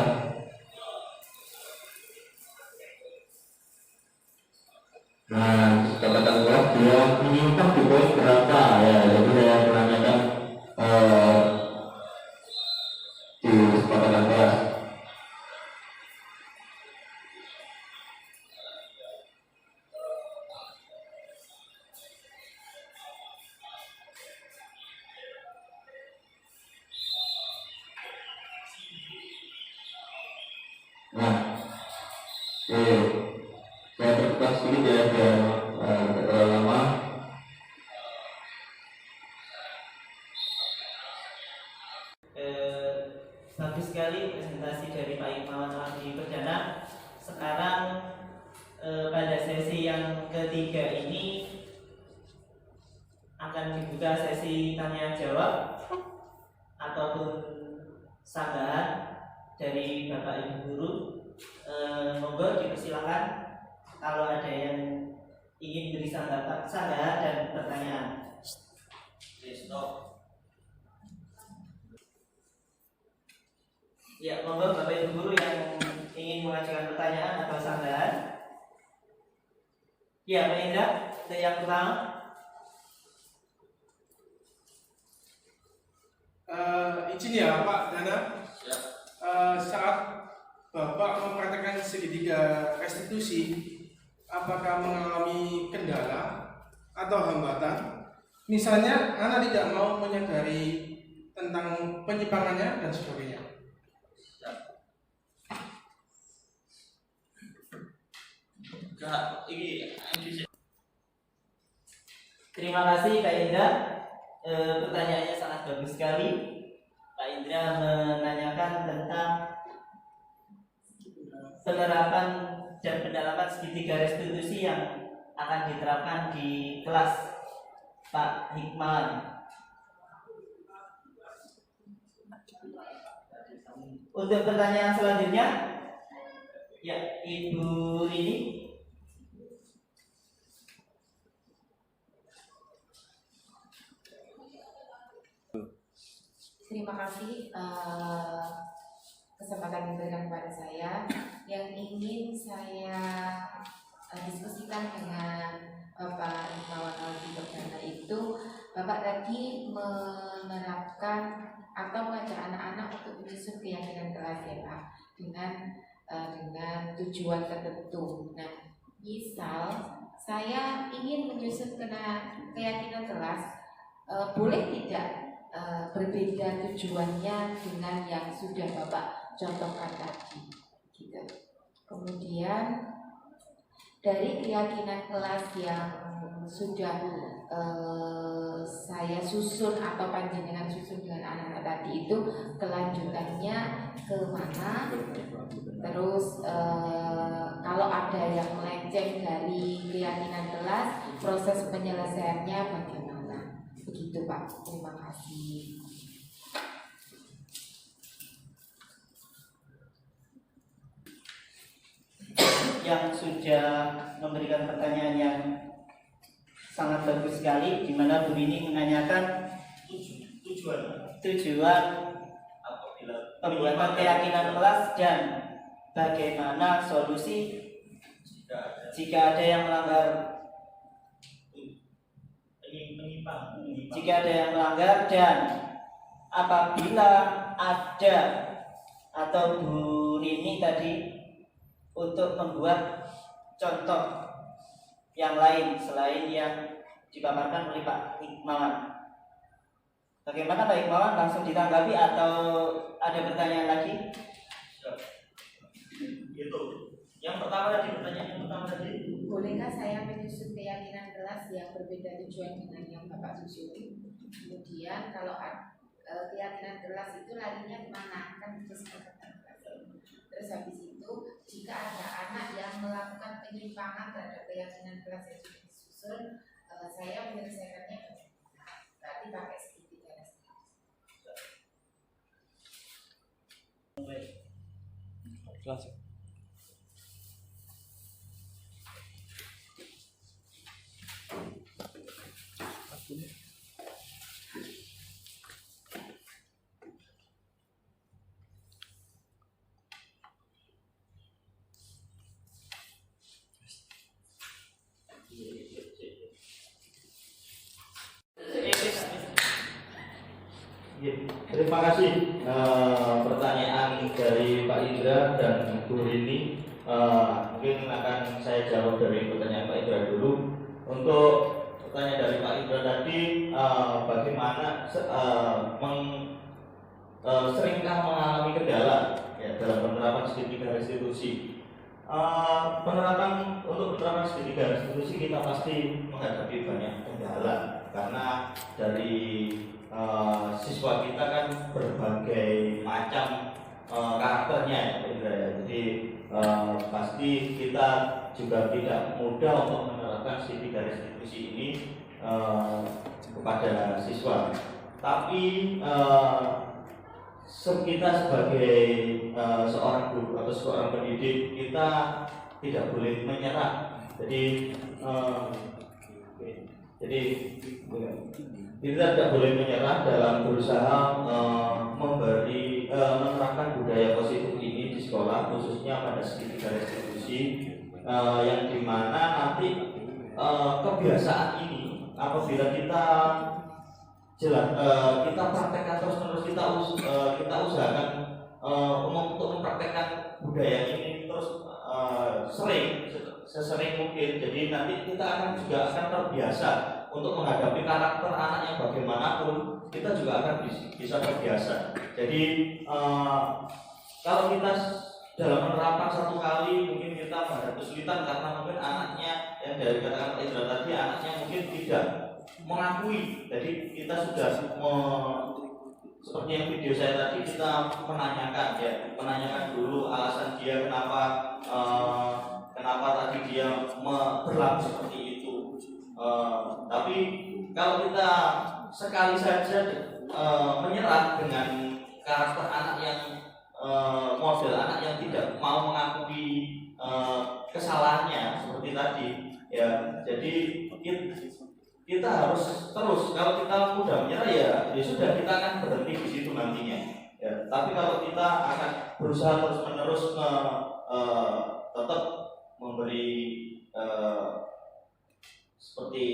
Nah, katakanlah dia menyimpang di poin berapa ya? Jadi saya menanyakan di kesepakatan kelas. Nah, saya terbatas sedikit ya, tidak terlalu lama. Bagus sekali presentasi dari Pak Hikmawan Aldi Perdana. Sekarang pada sesi yang ketiga ini akan dibuka sesi tanya jawab ataupun sanggahan dari Bapak Ibu Guru. Monggo dipersilakan kalau ada yang ingin beri sanggahan dan pertanyaan. Ya, monggo Bapak Ibu Guru yang ingin mengajukan pertanyaan atau sanggahan. Ya, Pak Indra, yang pertama. Izin ya Pak Dana. Ya. Saat Bapak mempraktekkan segitiga restitusi, apakah mengalami kendala atau hambatan? Misalnya, anak tidak mau menyadari tentang penyimpangannya dan sebagainya. Terima kasih Pak Indra. Pertanyaannya sangat bagus sekali. Pak Indra menanyakan tentang penerapan dan pendalaman segitiga restitusi yang akan diterapkan di kelas Pak Hikmawan. Untuk pertanyaan selanjutnya, ya Ibu Rini. Terima kasih kesempatan diberikan kepada saya. Yang ingin saya diskusikan dengan Bapak Hikmawan Aldi Perdana itu, Bapak tadi menerapkan atau mengajak anak-anak untuk menyusun keyakinan kelas ya Pak, dengan tujuan tertentu. Nah, misal saya ingin menyusun keyakinan kelas, boleh tidak berbeda tujuannya dengan yang sudah Bapak contohkan tadi, gitu. Kemudian dari keyakinan kelas yang sudah saya susun atau panjenengan susun dengan anak-anak tadi itu, kelanjutannya ke mana? Terus kalau ada yang melenceng dari keyakinan kelas, proses penyelesaiannya bagaimana? Begitu Pak, terima kasih. Yang sudah memberikan pertanyaan yang sangat bagus sekali, di mana Bu ini menanyakan tujuan pembuatan keyakinan kelas dan bagaimana solusi jika ada yang melanggar dan apabila ada atau Bu Rini tadi untuk membuat contoh yang lain selain yang dipaparkan oleh Pak Hikmawan. Bagaimana Pak Hikmawan, langsung ditanggapi atau ada pertanyaan lagi? Itu yang pertama tadi. Bolehkah saya menyusun keyakinan kelas yang berbeda tujuan dengan yang Bapak susun? Kemudian kalau keyakinan kelas itu larinya kemana? Kan terus habis itu jika ada anak yang melakukan penyimpangan terhadap keyakinan kelas yang sudah disusun, saya menyelesaikannya berarti pakai segitiga. Kelas. Terima kasih pertanyaan dari Pak Indra dan Bu Rini. Mungkin akan saya jawab dari pertanyaan Pak Indra dulu. Untuk pertanyaan dari Pak Indra tadi, bagaimana seringkah mengalami kendala ya, dalam penerapan segitiga restitusi. Untuk penerapan segitiga restitusi kita pasti menghadapi banyak kendala karena dari siswa kita kan berbagai macam karakternya ya Pak Indra ya. Jadi pasti kita juga tidak mudah untuk menerapkan segitiga restitusi ini kepada siswa. Tapi kita sebagai seorang guru atau seorang pendidik, kita tidak boleh menyerah. Jadi kita tidak boleh menyerah dalam berusaha menerapkan budaya positif ini di sekolah, khususnya pada segitiga restitusi, yang dimana nanti kebiasaan ini apabila kita kita praktekkan terus-menerus, kita usahakan untuk mempraktekkan budaya ini terus sesering mungkin. Jadi nanti kita akan terbiasa untuk menghadapi karakter anak yang bagaimanapun, kita juga akan bisa terbiasa. Jadi kalau kita dalam penerapan satu kali mungkin kita menghadapi kesulitan karena mungkin anaknya yang dari katakan Pak Indra tadi, anaknya mungkin tidak mengakui. Jadi kita sudah seperti yang video saya tadi, kita menanyakan dulu alasan dia kenapa tadi dia berlaku seperti itu. Tapi kalau kita sekali saja menyerah dengan karakter anak yang model anak yang tidak mau mengakui kesalahannya seperti tadi ya, jadi kita harus terus. Kalau kita mudah menyerah ya sudah, kita akan berhenti di situ nantinya ya. Tapi kalau kita akan berusaha terus menerus tetap memberi seperti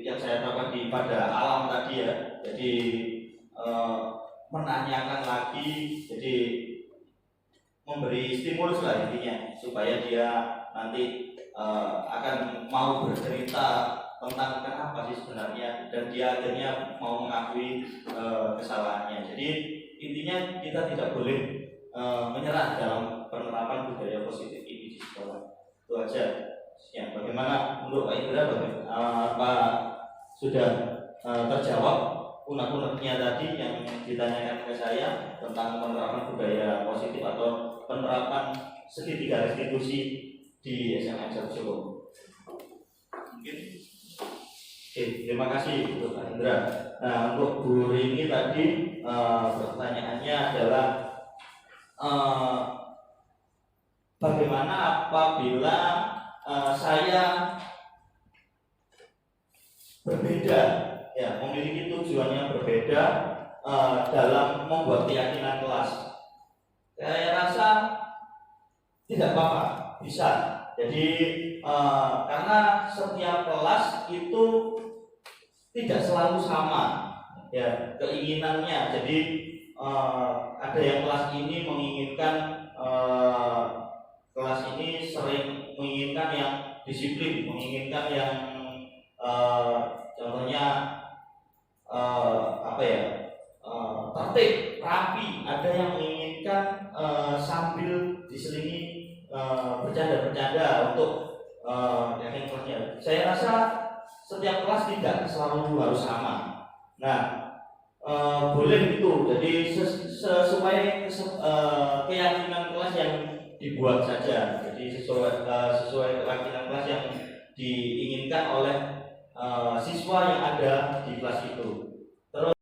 yang saya katakan pada alam tadi ya, jadi menanyakan lagi, jadi memberi stimulus lah intinya supaya dia nanti akan mau bercerita tentang kenapa sih sebenarnya, dan dia akhirnya mau mengakui kesalahannya. Jadi intinya kita tidak boleh menyerah dalam penerapan budaya positif ini di sekolah. Itu aja. Ya, bagaimana menurut Pak Indra, apa sudah terjawab unek-uneknya tadi yang ditanyakan ke saya tentang penerapan budaya positif atau penerapan segitiga restitusi di SMA Jogja? Mungkin. Oke, terima kasih untuk Pak Indra. Nah, untuk Bu Rini tadi pertanyaannya adalah bagaimana apabila saya berbeda, ya, memiliki tujuan yang berbeda dalam membuat keyakinan kelas. Saya rasa tidak apa-apa, bisa. Jadi karena setiap kelas itu tidak selalu sama, ya, keinginannya. Jadi ada yang kelas ini menginginkan kelas ini sering menginginkan yang disiplin, menginginkan yang contohnya tertib, rapi. Ada yang menginginkan sambil diselingi bercanda-bercanda untuk yakin kelasnya. Saya rasa setiap kelas tidak selalu harus sama. Nah, boleh itu. Jadi sesuai keyakinan kelas yang dibuat saja. Jadi sesuai keyakinan kelas yang diinginkan oleh siswa yang ada di kelas itu. Terus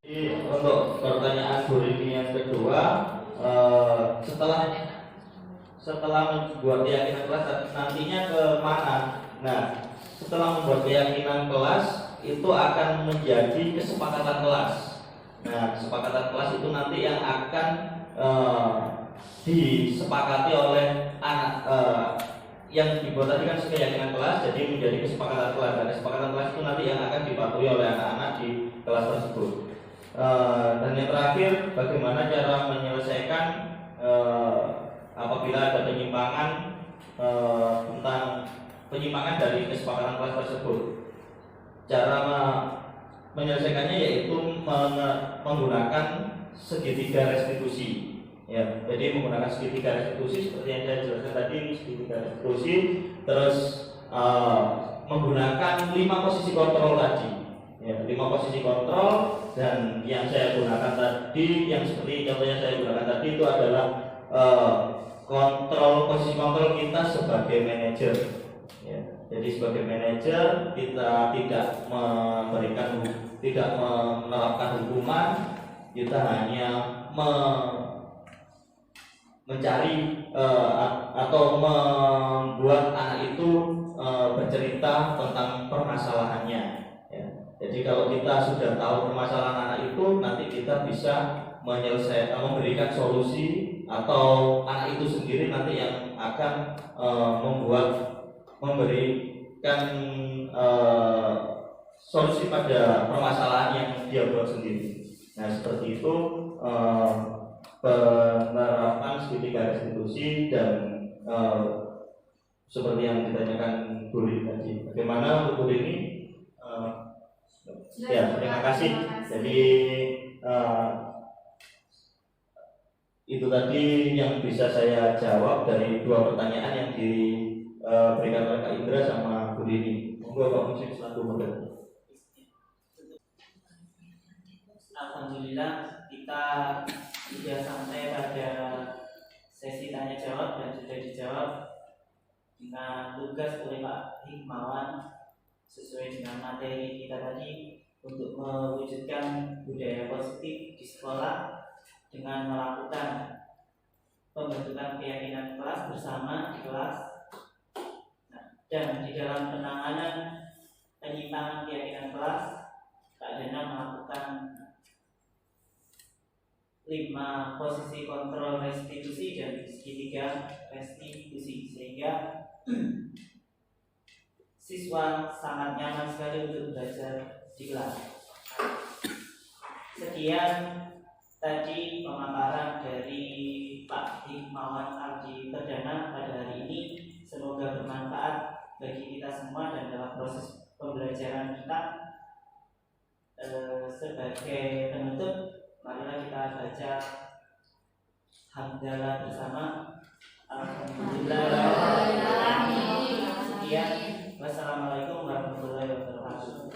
untuk pertanyaan Bu Rini yang kedua, setelah membuat keyakinan kelas nantinya ke mana? Nah, setelah membuat keyakinan kelas itu akan menjadi kesepakatan kelas. Nah, kesepakatan kelas itu nanti yang akan disepakati oleh anak yang dibuat tadi kan keyakinan kelas, jadi menjadi kesepakatan kelas. Dan kesepakatan kelas itu nanti yang akan dipatuhi oleh anak-anak di kelas tersebut. Dan yang terakhir, bagaimana cara menyelesaikan apabila ada penyimpangan tentang penyimpangan dari kesepakatan kelas tersebut. Cara menyelesaikannya yaitu menggunakan segitiga restitusi. Ya, jadi menggunakan segitiga restitusi seperti yang saya jelaskan tadi, segitiga restitusi, terus menggunakan 5 posisi kontrol tadi. Ya, 5 posisi kontrol, dan yang saya gunakan tadi, yang seperti contohnya saya gunakan tadi itu adalah posisi kontrol kita sebagai manajer. Ya, jadi sebagai manajer kita tidak menerapkan hukuman, kita hanya mencari atau membuat anak itu bercerita tentang permasalahannya. Ya. Jadi kalau kita sudah tahu permasalahan anak itu, nanti kita bisa memberikan solusi, atau anak itu sendiri nanti yang akan memberikan solusi pada permasalahan yang dia buat sendiri. Nah, seperti itu penerapan segitiga restitusi. Dan seperti yang ditanyakan Bu Rini tadi, bagaimana untuk Bu Rini? Ya, terima kasih. Jadi itu tadi yang bisa saya jawab dari 2 pertanyaan yang diberikan oleh Kak Indra sama Bu Rini. Monggo Pak Musik selaku moderator. Alhamdulillah, kita sudah sampai pada sesi tanya jawab dan sudah dijawab dengan tugas oleh Pak Hikmawan sesuai dengan materi kita tadi untuk mewujudkan budaya positif di sekolah dengan melakukan pembentukan keyakinan kelas bersama di kelas. Dan di dalam penanganan penyimpangan keyakinan kelas, Kak Dana melakukan 5 posisi kontrol restitusi dan segitiga restitusi, sehingga siswa sangat nyaman sekali untuk belajar di kelas. Sekian tadi pemaparan dari Pak Hikmawan Ardi Perdana pada hari ini. Semoga bermanfaat bagi kita semua dan dalam proses pembelajaran kita. Sebagai penutup, marilah kita baca hamdalah bersama. Alhamdulillah. Sekian. Wassalamualaikum warahmatullahi wabarakatuh.